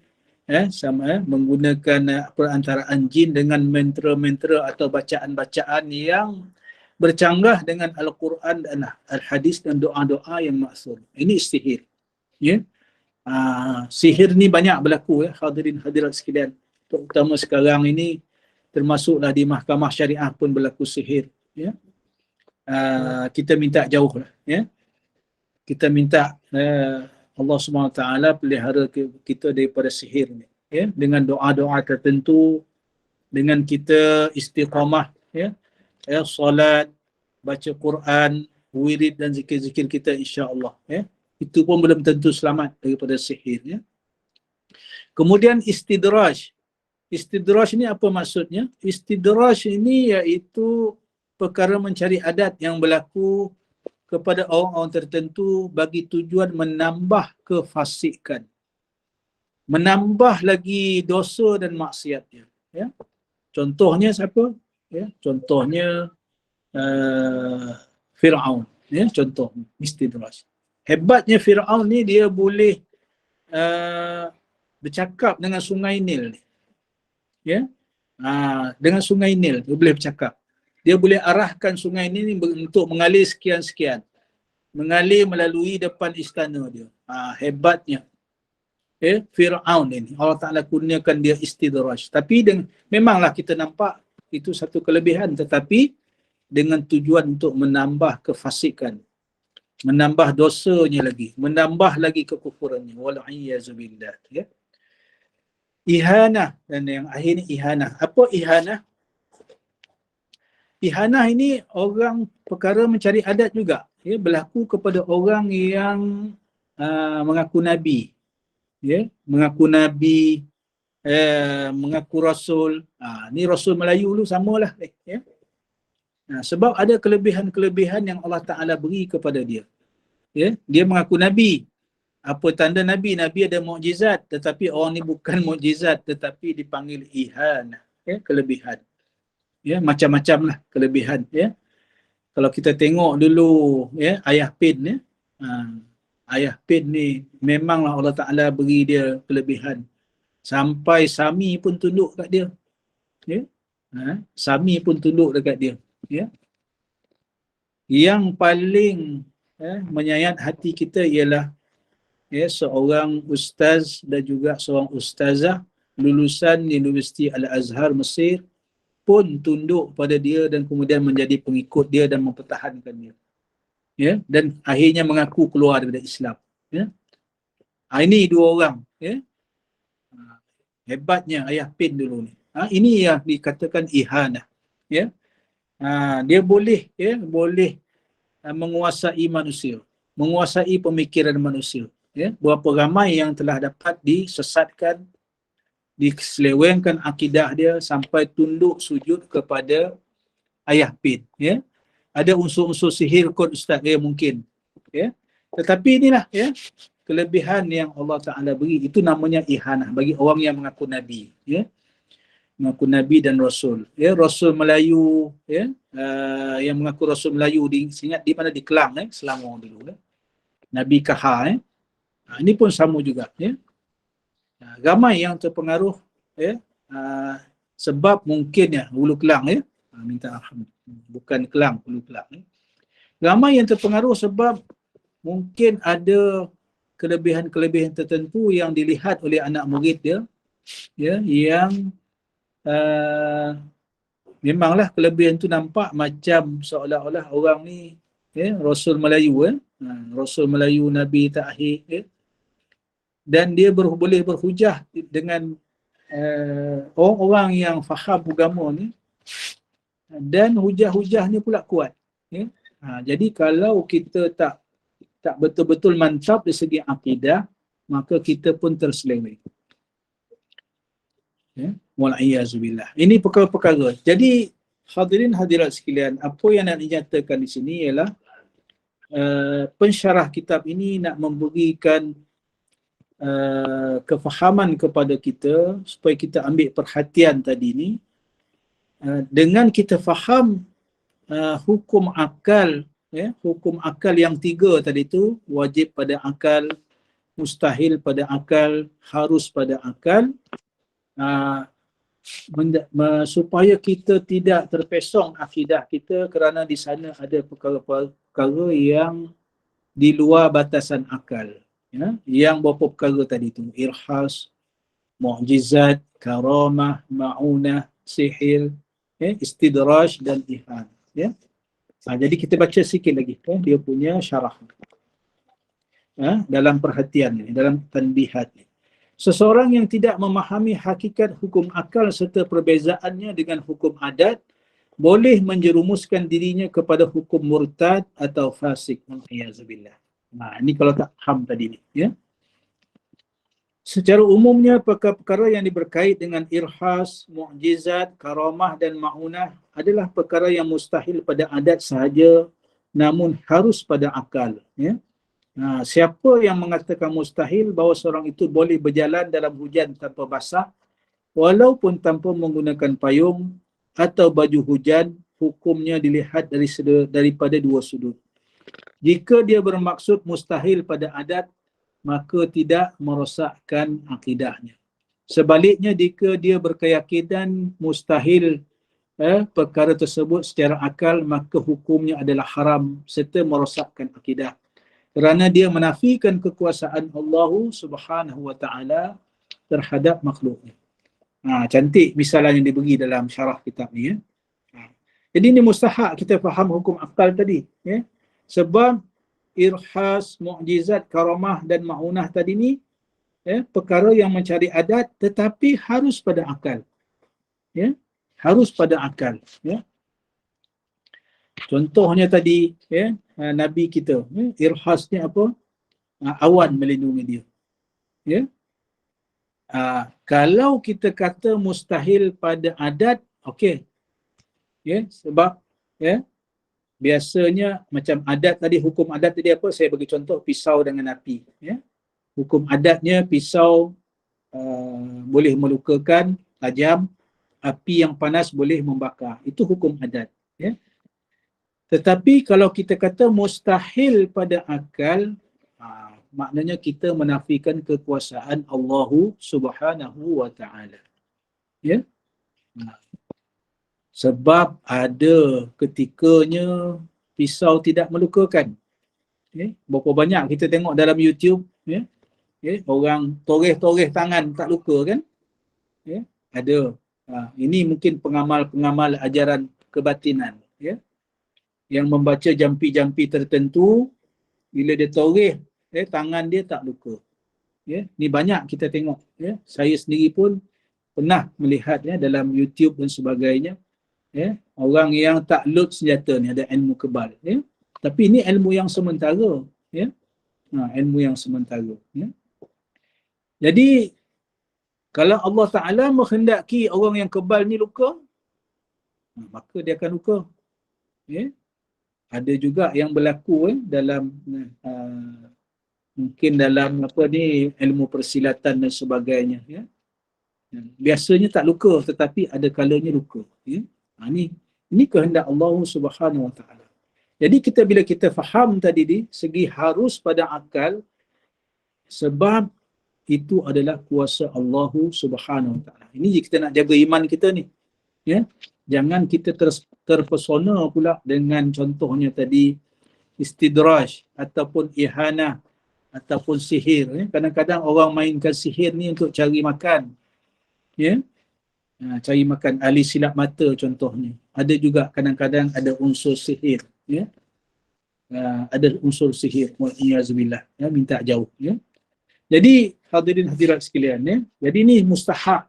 menggunakan perantaraan jin dengan mantra-mantra atau bacaan-bacaan yang bercanggah dengan Al-Quran dan Al-Hadis dan doa-doa yang maksud. Ini sihir. Ya. Sihir ni banyak berlaku, ya, hadirin hadirat sekalian. Terutama sekarang ini termasuklah di mahkamah syariah pun berlaku sihir. Ya. Kita minta jauh lah, ya. Kita minta Allah SWT pelihara kita daripada sihir ni, ya, dengan doa-doa tertentu, dengan kita istiqamah, ya, salat, baca Quran, wirid dan zikir-zikir kita, insya-Allah, ya. Itu pun belum tentu selamat daripada sihir, ya. Kemudian istidraj. Istidraj ni apa maksudnya? Istidraj ini iaitu perkara mencari adat yang berlaku kepada orang-orang tertentu bagi tujuan menambah kefasikan, menambah lagi dosa dan maksiatnya. Ya. Contohnya siapa? Ya. Contohnya Fir'aun. Ya. Contoh istidraj. Hebatnya Fir'aun ni dia boleh bercakap dengan sungai Nil. Ya. Dengan sungai Nil dia boleh bercakap. Dia boleh arahkan sungai ini untuk mengalir sekian-sekian. Mengalir melalui depan istana dia. Hebatnya. Fir'aun ini. Allah Ta'ala kurniakan dia istidraj. Tapi memanglah kita nampak itu satu kelebihan. Tetapi dengan tujuan untuk menambah kefasikan. Menambah dosanya lagi. Menambah lagi kekufurannya. Wal'iyyazubillah. Ya. Ihanah. Dan yang akhir ni ihanah. Apa ihanah? Ihanah ini orang perkara mencari adat juga, ya, berlaku kepada orang yang mengaku nabi, ya, mengaku nabi, mengaku rasul. Ni rasul Melayu dulu samalah, ya. Sebab ada kelebihan-kelebihan yang Allah Taala beri kepada dia. Ya, dia mengaku nabi. Apa tanda nabi? Nabi ada mukjizat, tetapi orang ni bukan mukjizat tetapi dipanggil ihanah, ya, kelebihan. Ya, macam-macam lah kelebihan, ya. Kalau kita tengok dulu, ya, Ayah Pin, ya. Ayah Pin ni memanglah Allah Ta'ala beri dia kelebihan. Sampai Sami pun tunduk kat dia. Ya. Sami pun tunduk dekat dia. Ya. Yang paling menyayat hati kita ialah, ya, seorang ustaz dan juga seorang ustazah lulusan Universiti Al-Azhar Mesir pun tunduk pada dia dan kemudian menjadi pengikut dia dan mempertahankan dia. Ya, dan akhirnya mengaku keluar daripada Islam. Ya. Ini dua orang, ya. Hebatnya Ayah Pin dulu ni. Ini yang dikatakan ihanah. Ya. Dia boleh, ya, boleh menguasai manusia, menguasai pemikiran manusia. Ya. Berapa ramai yang telah dapat disesatkan, diselewengkan akidah dia sampai tunduk sujud kepada Ayah Pin, ya. Ada unsur-unsur sihir kot ustaz, mungkin, ya. Tetapi inilah, ya, kelebihan yang Allah Taala beri. Itu namanya ihanah bagi orang yang mengaku nabi, ya. Mengaku nabi dan rasul, ya. Rasul Melayu, ya, yang mengaku rasul Melayu ingat di mana, di Kelang, Selangor dulu, ya. Nabi Kahar, ini pun sama juga, ya. Ramai yang terpengaruh, ya, sebab mungkin, ya, Hulu Kelang, ya, minta bukan Kelang, Hulu Kelang, ya. Ramai yang terpengaruh sebab mungkin ada kelebihan-kelebihan tertentu yang dilihat oleh anak murid dia, ya, yang memanglah kelebihan tu nampak macam seolah-olah orang ni, ya, Rasul Melayu, ya, Rasul Melayu Nabi Ta'hid, ya. Dan dia boleh berhujah dengan orang-orang yang faham agama ni, dan hujah-hujahnya pula kuat, ya. Jadi kalau kita tak betul-betul mantap dari segi akidah, maka kita pun terseleweng, ya. Wal'iyyazubillah. Ini perkara-perkara. Jadi hadirin hadirat sekalian, apa yang nak dinyatakan di sini ialah pensyarah kitab ini nak memberikan kefahaman kepada kita supaya kita ambil perhatian tadi ni. Dengan kita faham hukum akal, ya, hukum akal yang 3 tadi tu, wajib pada akal, mustahil pada akal, harus pada akal, supaya kita tidak terpesong akidah kita kerana di sana ada perkara-perkara yang di luar batasan akal, ya, yang berapa perkara tadi tu, irhas, mukjizat, karamah, maunah, sihir, ya, istidraj dan ihan, ya. Jadi kita baca sikit lagi, ya, dia punya syarah, dalam perhatian ni, dalam tanbihat ni. Seseorang yang tidak memahami hakikat hukum akal serta perbezaannya dengan hukum adat boleh menjerumuskan dirinya kepada hukum murtad atau fasik. Wal'iyazubillah. Ini kalau tak faham tadi ni, ya. Secara umumnya perkara-perkara yang berkait dengan irhas, mukjizat, karamah dan maunah adalah perkara yang mustahil pada adat sahaja namun harus pada akal, ya. Siapa yang mengatakan mustahil bahawa seorang itu boleh berjalan dalam hujan tanpa basah walaupun tanpa menggunakan payung atau baju hujan, hukumnya dilihat daripada 2 sudut. Jika dia bermaksud mustahil pada adat, maka tidak merosakkan akidahnya. Sebaliknya, jika dia berkeyakinan mustahil perkara tersebut secara akal, maka hukumnya adalah haram serta merosakkan akidah. Kerana dia menafikan kekuasaan Allah Subhanahu wa taala terhadap makhluknya. Cantik misalan yang diberi dalam syarah kitab ni, ya. Jadi ini mustahak kita faham hukum akal tadi, ya. Sebab irhas, mukjizat, karamah dan maunah tadi ni, ya, perkara yang mencari adat tetapi harus pada akal. Ya, harus pada akal, ya. Contohnya tadi, ya, Nabi kita, ya, irhasnya apa? Awan melindungi dia. Ya. Kalau kita kata mustahil pada adat, okey. Ya, sebab, ya, biasanya macam adat tadi, hukum adat tadi apa? Saya bagi contoh pisau dengan api, ya. Hukum adatnya pisau boleh melukakan, tajam, api yang panas boleh membakar. Itu hukum adat, ya. Tetapi kalau kita kata mustahil pada akal, maknanya kita menafikan kekuasaan Allah Subhanahu wa taala. Ya. Sebab ada ketikanya pisau tidak melukakan. Ya. Berapa banyak kita tengok dalam YouTube, ya. Ya, orang toreh-toreh tangan tak luka kan? Ya. Ada. Ini mungkin pengamal-pengamal ajaran kebatinan, ya, yang membaca jampi-jampi tertentu, bila dia toreh, tangan dia tak luka. Ya, ni banyak kita tengok, ya. Saya sendiri pun pernah melihat, ya, dalam YouTube dan sebagainya, ya, orang yang takluk senjata ni ada ilmu kebal, ya. Tapi ini ilmu yang sementara, ya. Ilmu yang sementara, ya. Jadi kalau Allah Taala menghendaki orang yang kebal ni luka, maka dia akan luka, ya. Ada juga yang berlaku, dalam mungkin dalam apa ni, ilmu persilatan dan sebagainya, ya. Biasanya tak luka tetapi ada kalanya luka, ya. Ini kehendak Allah Subhanahu wa taala. Jadi bila kita faham tadi di segi harus pada akal, sebab itu adalah kuasa Allah Subhanahu wa taala. Ini kita nak jaga iman kita ni, ya. Jangan kita terpesona pula dengan contohnya tadi istidraj ataupun ihanah ataupun sihir, ya. Kadang-kadang orang mainkan sihir ni untuk cari makan, ya. Cari makan, ahli silap mata contohnya. Ada juga kadang-kadang ada unsur sihir, ya. Ada unsur sihir, wal'iyazubillah, ya, minta jauh, ya. Jadi hadirin hadirat sekalian, ya. Jadi ni mustahak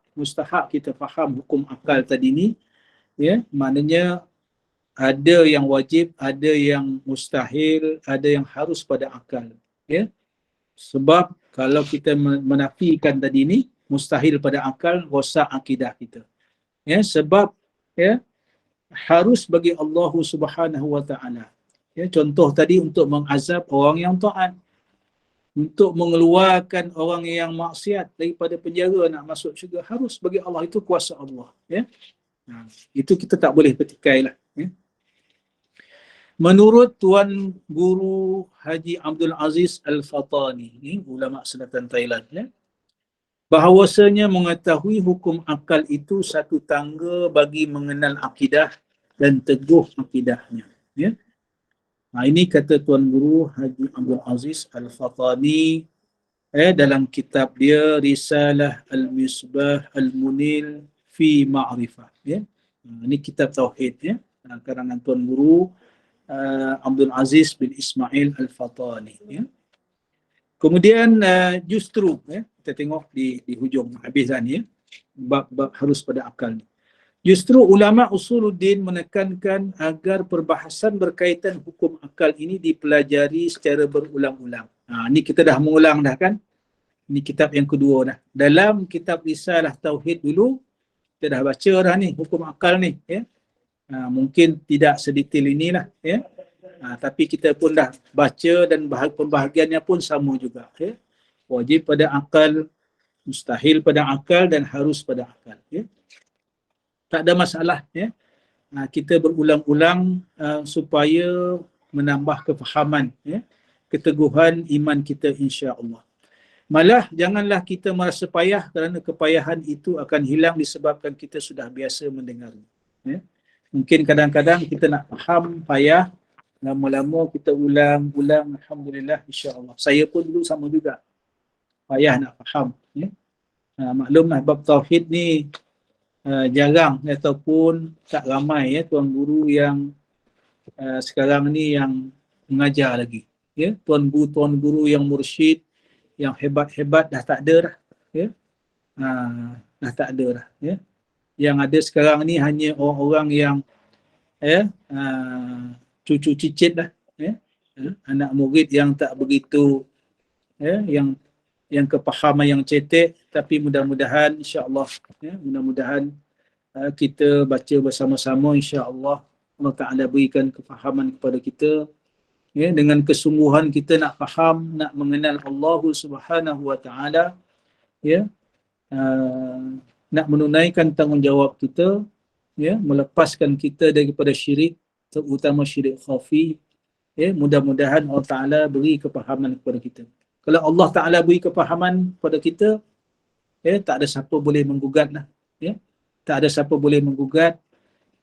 kita faham hukum akal tadi ni, ya. Maknanya ada yang wajib, ada yang mustahil, ada yang harus pada akal, ya. Sebab kalau kita menafikan tadi ni mustahil pada akal, rosak akidah kita, ya. Sebab, ya, harus bagi Allah Subhanahu wa taala, ya. Contoh tadi untuk mengazab orang yang taat, untuk mengeluarkan orang yang maksiat daripada penjara nak masuk syurga, harus bagi Allah, itu kuasa Allah, ya. Itu kita tak boleh pertikailah, ya. Menurut Tuan Guru Haji Abdul Aziz Al-Fatani, ini ulama selatan Thailand, ya, bahawasanya mengetahui hukum akal itu satu tangga bagi mengenal akidah dan teguh akidahnya. Ya. Nah, ini kata Tuan Guru Haji Abdul Aziz Al-Fatani dalam kitab dia Risalah Al-Misbah Al-Munil fi Ma'rifah. Ya. Ini kitab Tauhid, ya, karangan Tuan Guru Abdul Aziz bin Ismail Al-Fatani. Ya. Kemudian justru, ya, kita tengok di hujung habisan, ya, bab harus pada akal ni. Justru ulama usuluddin menekankan agar perbahasan berkaitan hukum akal ini dipelajari secara berulang-ulang. Ni kita dah mengulang dah kan? Ini kitab yang kedua dah. Dalam kitab Risalah Tauhid dulu, kita dah baca dah ni hukum akal ni, ya. Mungkin tidak sedetail inilah, ya. Tapi kita pun dah baca dan pembahagiannya pun sama juga, ya. Wajib pada akal, mustahil pada akal dan harus pada akal, ya. Tak ada masalah, ya. Kita berulang-ulang supaya menambah kefahaman, ya, keteguhan iman kita insya-Allah. Malah janganlah kita merasa payah kerana kepayahan itu akan hilang disebabkan kita sudah biasa mendengarnya, ya. Mungkin kadang-kadang kita nak faham payah, lama-lama kita ulang-ulang, alhamdulillah, insya-Allah. Saya pun dulu sama juga, payah nak faham, ya. Maklumlah bab tauhid ni jarang ataupun tak ramai, ya, tuan guru yang sekarang ni yang mengajar lagi, ya. Tuan guru yang mursyid yang hebat-hebat dah tak ada dah, ya. Dah tak ada dah, ya. Yang ada sekarang ni hanya orang-orang yang cucu cicit dah, ya. Anak murid yang tak begitu, ya, yang kepahaman yang cetek, tapi mudah-mudahan insya-Allah, ya, mudah-mudahan kita baca bersama-sama, insya-Allah Allah Taala berikan kefahaman kepada kita, ya, dengan kesungguhan kita nak faham, nak mengenal Allah Subhanahu wa taala, ya. Nak menunaikan tanggungjawab kita, ya, melepaskan kita daripada syirik, terutama syirik khafi, ya. Mudah-mudahan Allah Taala beri kepahaman kepada kita. Kalau Allah Taala beri kepahaman kepada kita, ya, tak ada siapa boleh menggugat lah, ya. Tak ada siapa boleh menggugat.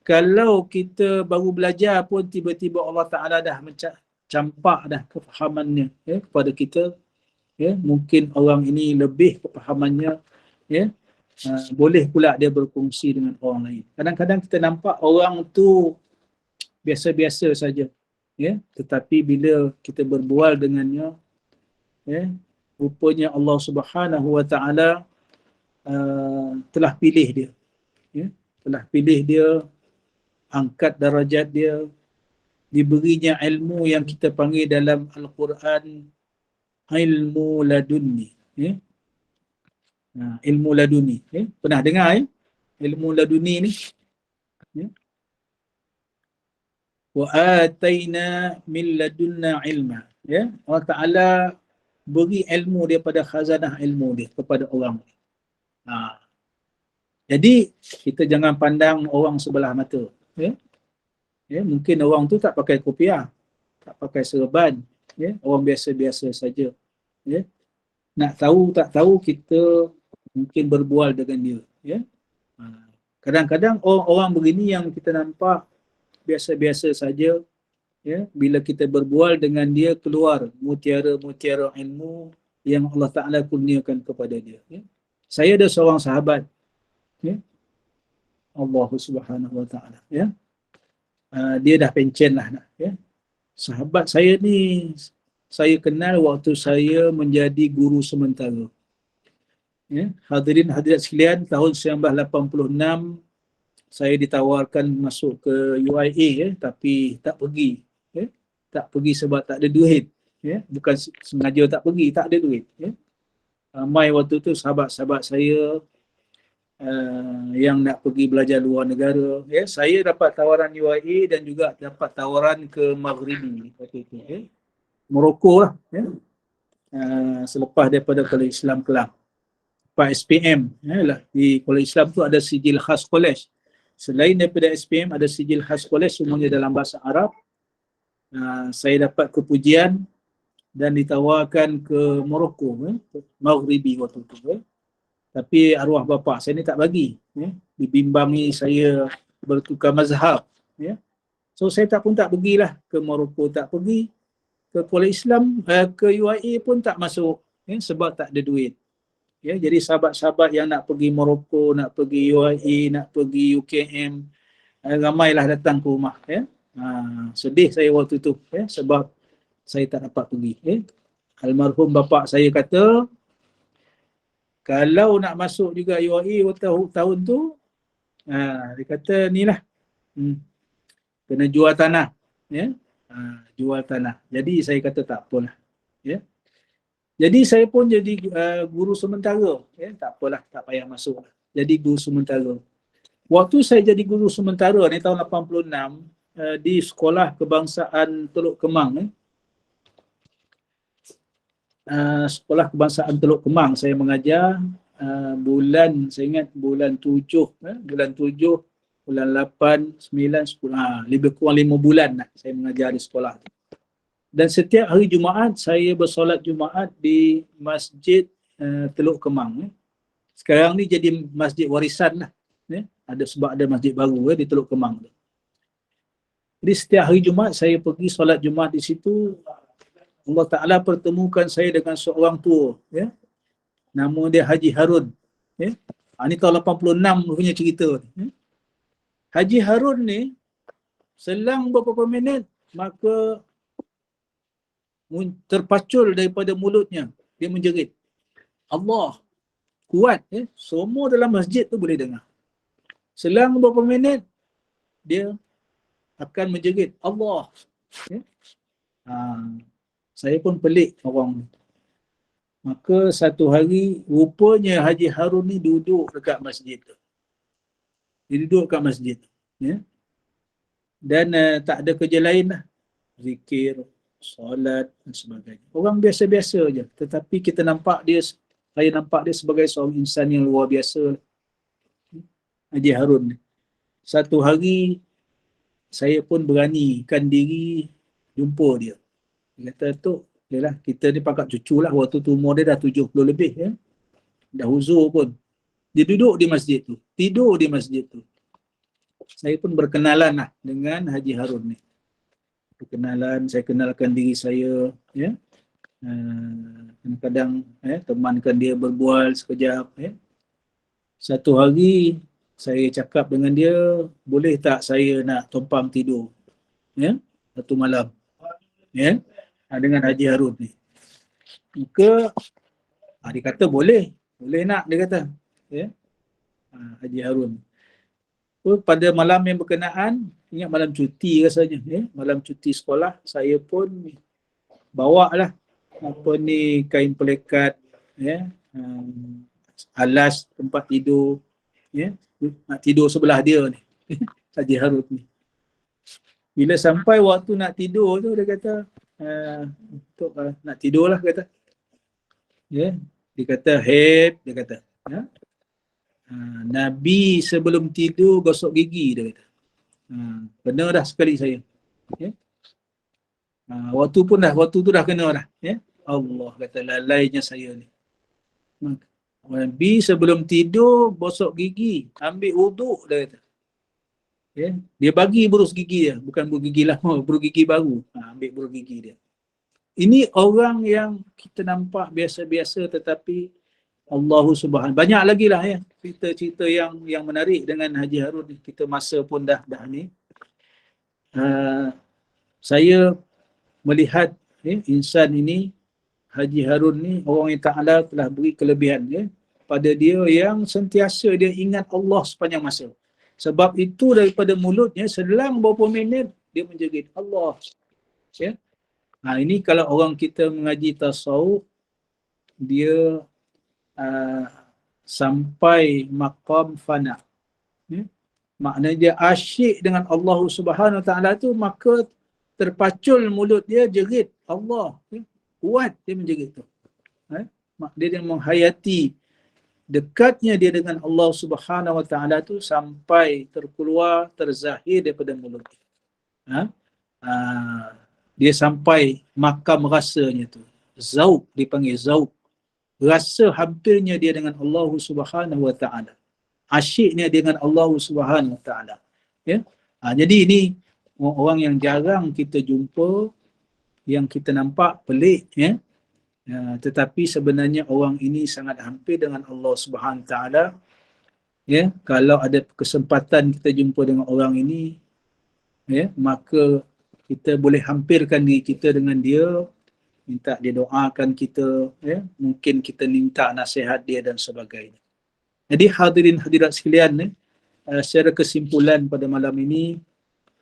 Kalau kita baru belajar pun tiba-tiba Allah Taala dah campak dah kefahamannya, ya, kepada kita, ya. Mungkin orang ini lebih kepahamannya, ya. Boleh pula dia berkongsi dengan orang lain. Kadang-kadang kita nampak orang tu biasa-biasa saja, ya, tetapi bila kita berbual dengannya, ya, rupanya Allah Subhanahu wa taala telah pilih dia, ya, telah pilih dia, angkat darajat dia, diberinya ilmu yang kita panggil dalam Al-Quran ilmu laduni, ya. Ilmu laduni, ya. Pernah dengar, ya, ilmu laduni ni, ya. Wa ataina min ladunna ilma, ya. Allah Taala beri ilmu daripada khazanah ilmu dia kepada orang. Jadi kita jangan pandang orang sebelah mata, ya. Ya, mungkin orang tu tak pakai kopiah, tak pakai serban, ya, orang biasa-biasa saja, ya. Nak tahu tak tahu, kita mungkin berbual dengan dia, ya. Kadang-kadang orang begini yang kita nampak biasa-biasa saja, ya, bila kita berbual dengan dia keluar mutiara-mutiara ilmu yang Allah Taala kurniakan kepada dia, ya. Saya ada seorang sahabat, ya, Allah Subhanahu wa taala, ya. Dia dah pencen lah, ya. Sahabat saya ni saya kenal waktu saya menjadi guru sementara, ya. Hadirin hadirat sekalian, tahun 1986 saya ditawarkan masuk ke UIA, ya, tapi tak pergi, ya. Tak pergi sebab tak ada duit, ya. Bukan sengaja tak pergi, tak ada duit, ya. Ramai waktu tu sahabat-sahabat saya yang nak pergi belajar luar negara, ya. Saya dapat tawaran UIA dan juga dapat tawaran ke Maghribi waktu itu, ya. Morocco lah, ya. Selepas daripada College Islam Kelang, Pak SPM, ya lah. Di College Islam tu ada sijil khas college. Selain daripada SPM ada sijil khas college, semuanya dalam bahasa Arab. saya dapat kepujian dan ditawarkan ke Morocco, Maghribi waktu itu. Tapi arwah bapa saya ni tak bagi. Dibimbangi saya bertukar mazhab. So saya pun tak pergilah ke Morocco, tak pergi ke Kuala Islam, ke UAE pun tak masuk, sebab tak ada duit. Jadi sahabat-sahabat yang nak pergi Morocco, nak pergi UAE, nak pergi UKM, ramailah datang ke rumah. Sedih saya waktu tu, sebab saya tak dapat pergi. Almarhum bapa saya kata, kalau nak masuk juga UAE tahun tu, dia kata ni lah, kena jual tanah. Jual tanah. Jadi saya kata tak apalah. Jadi saya pun jadi guru sementara. Tak apalah, tak payah masuk. Jadi guru sementara. Waktu saya jadi guru sementara ni tahun 86, di Sekolah Kebangsaan Teluk Kemang. Sekolah Kebangsaan Teluk Kemang saya mengajar bulan, saya ingat bulan 7, bulan 7, bulan 8, 9, 10, lebih kurang 5 bulan saya mengajar di sekolah. Dan setiap hari Jumaat saya bersolat Jumaat di Masjid Teluk Kemang. Sekarang ni jadi masjid warisan lah. Sebab ada masjid baru di Teluk Kemang. Jadi setiap hari Jumaat saya pergi solat Jumaat di situ. Allah Ta'ala pertemukan saya dengan seorang tua. Nama dia Haji Harun. Ini tahun 86 punya cerita. Haji Harun ni, selang beberapa minit, maka terpacul daripada mulutnya. Dia menjerit. Allah. Kuat. Semua dalam masjid tu boleh dengar. Selang beberapa minit, dia akan menjerit. Allah. Saya pun pelik orang. Maka satu hari, rupanya Haji Harun ni duduk dekat masjid tu. Dia duduk dekat masjid. Dan tak ada kerja lain lah. Zikir, solat dan sebagainya. Orang biasa-biasa je. Tetapi saya nampak dia sebagai seorang insan yang luar biasa. Haji Harun ni. Satu hari, saya pun beranikan diri jumpa dia. Dia kata, Tok, yalah, kita ni pangkat cucu lah. Waktu tu umur dia dah 70 lebih. Dah uzur pun. Dia duduk di masjid tu. Tidur di masjid tu. Saya pun berkenalan lah dengan Haji Harun ni. Berkenalan, saya kenalkan diri saya. Kadang-kadang temankan dia berbual sekejap. Satu hari, saya cakap dengan dia, boleh tak saya nak tumpang tidur? Satu malam. Dengan Haji Harun ni. Maka dia kata boleh nak, dia kata. Haji Harun. Pada malam yang berkenaan, ingat malam cuti rasanya, malam cuti sekolah, saya pun bawa lah kain pelekat, alas tempat tidur, nak tidur sebelah dia ni. Haji Harun ni. Bila sampai waktu nak tidur tu, dia kata, nak tidur lah, kata. Dia kata, dia kata, Nabi sebelum tidur gosok gigi, dia kata. Kena dah sekali saya. Waktu tu dah kena dah. Allah kata, lalainya saya ni. Nabi sebelum tidur gosok gigi, ambil wuduk, dia kata. Dia bagi burus gigi dia, bukan burus gigi lama, burus gigi baru. Ambil burus gigi dia. Ini orang yang kita nampak biasa-biasa, tetapi Allah Subhanahu. Banyak lagi lah cerita-cerita yang menarik dengan Haji Harun. Kita masa pun dah ni. Saya melihat insan ini, Haji Harun ni, orang yang Ta'ala telah beri kelebihan pada dia yang sentiasa dia ingat Allah sepanjang masa. Sebab itu daripada mulutnya selang beberapa minit dia menjerit Allah. Ini kalau orang kita mengaji tasawuf, dia sampai maqam fana. Maknanya dia asyik dengan Allah Subhanahu Wa Taala tu, maka terpacul mulut dia jerit Allah. Kuat dia menjerit tu. Dia menghayati dekatnya dia dengan Allah Subhanahu Wa Taala tu sampai terkeluar, terzahir daripada mulut dia. dia sampai makam rasanya tu. Zauq, dipanggil zauq. Rasa hampirnya dia dengan Allah Subhanahu wa taala. Asyiknya dia dengan Allah Subhanahu wa taala. Ya. Jadi ini orang yang jarang kita jumpa, yang kita nampak pelik, ya. Tetapi sebenarnya orang ini sangat hampir dengan Allah Subhanahu wa taala. Ya, kalau ada kesempatan kita jumpa dengan orang ini, ya, maka kita boleh hampirkan diri kita dengan dia, minta dia doakan kita, ya, mungkin kita minta nasihat dia dan sebagainya. Jadi hadirin hadirat sekalian, secara kesimpulan pada malam ini,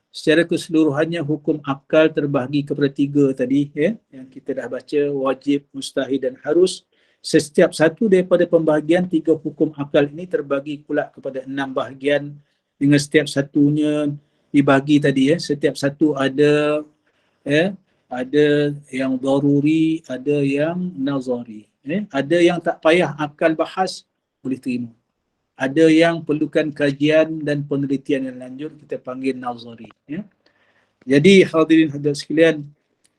secara keseluruhannya hukum akal terbahagi kepada 3 tadi, ya, yang kita dah baca, wajib, mustahil dan harus. Setiap satu daripada pembahagian 3 hukum akal ini terbagi pula kepada 6 bahagian, dengan setiap satunya dibagi tadi, ya, setiap satu ada, ya, ada yang daruri, ada yang nazari, ya. Ada yang tak payah akal bahas, boleh terima. Ada yang perlukan kajian dan penelitian yang lanjut, kita panggil nazari, ya. Jadi hadirin hadirat sekalian,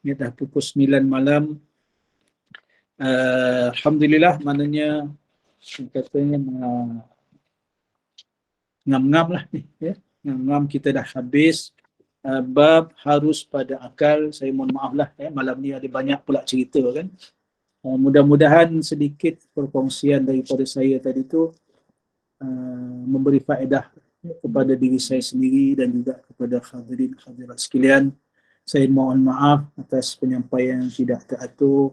ini dah pukul 9 malam. Alhamdulillah, maknanya katanya ngam-ngam lah ni, ya. Ngam-ngam kita dah habis bab harus pada akal. Saya mohon maaf lah, ya, malam ni ada banyak pula cerita kan. Mudah-mudahan sedikit perkongsian daripada saya tadi tu memberi faedah kepada diri saya sendiri dan juga kepada hadirin hadirat sekalian. Saya mohon maaf atas penyampaian yang tidak teratur.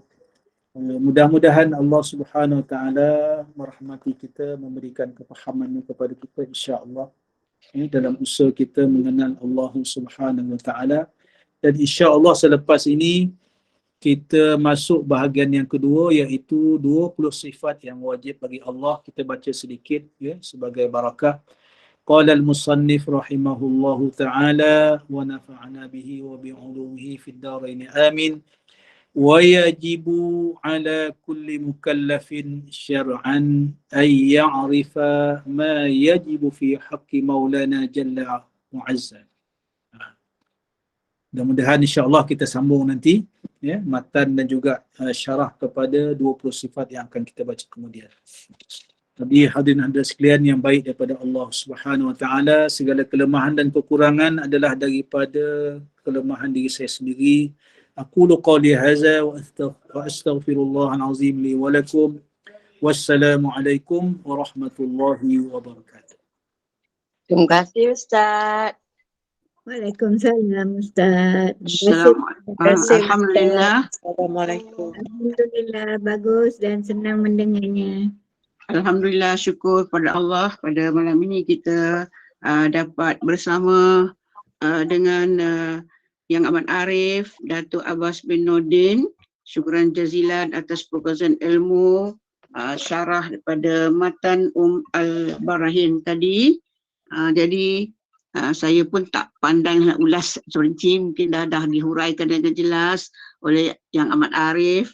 Mudah-mudahan Allah Subhanahu wa taala merahmati kita, memberikan kefahaman kepada kita insya-Allah, dalam usaha kita mengenal Allah Subhanahu wa taala. Dan insya-Allah selepas ini kita masuk bahagian yang kedua, iaitu 20 sifat yang wajib bagi Allah. Kita baca sedikit, ya, sebagai barakah. Qala al-musannif rahimahullahu taala wa nafa'ana bihi wa bi'ulumihi fid dharain amin. ويجب على كل مكلف شرعا أن يعرف ما يجب في حق مولانا جل وعز. Mudah-mudahan insya-Allah kita sambung nanti, ya, matan dan juga syarah kepada 20 sifat yang akan kita baca kemudian. Tapi hadirin hadirat sekalian yang baik daripada Allah Subhanahu wa taala, segala kelemahan dan kekurangan adalah daripada kelemahan diri saya sendiri. أقول قولي هذا وأستغفر الله العظيم لي ولكم والسلام عليكم ورحمة الله وبركاته. Terima kasih Ustaz. Waalaikumsalam Ustaz. Terima kasih. Alhamdulillah. Assalamualaikum. Alhamdulillah, bagus dan senang mendengarnya. Alhamdulillah, syukur pada Allah pada malam ini kita dapat bersama dengan Yang Amat Arif, Datuk Abbas bin Nordin. Syukuran jazilan atas perkongsian ilmu syarah daripada matan Al-Barahin tadi. Jadi saya pun tak pandai nak ulas serinci, mungkin dah dihuraikan dengan jelas oleh Yang Amat Arif.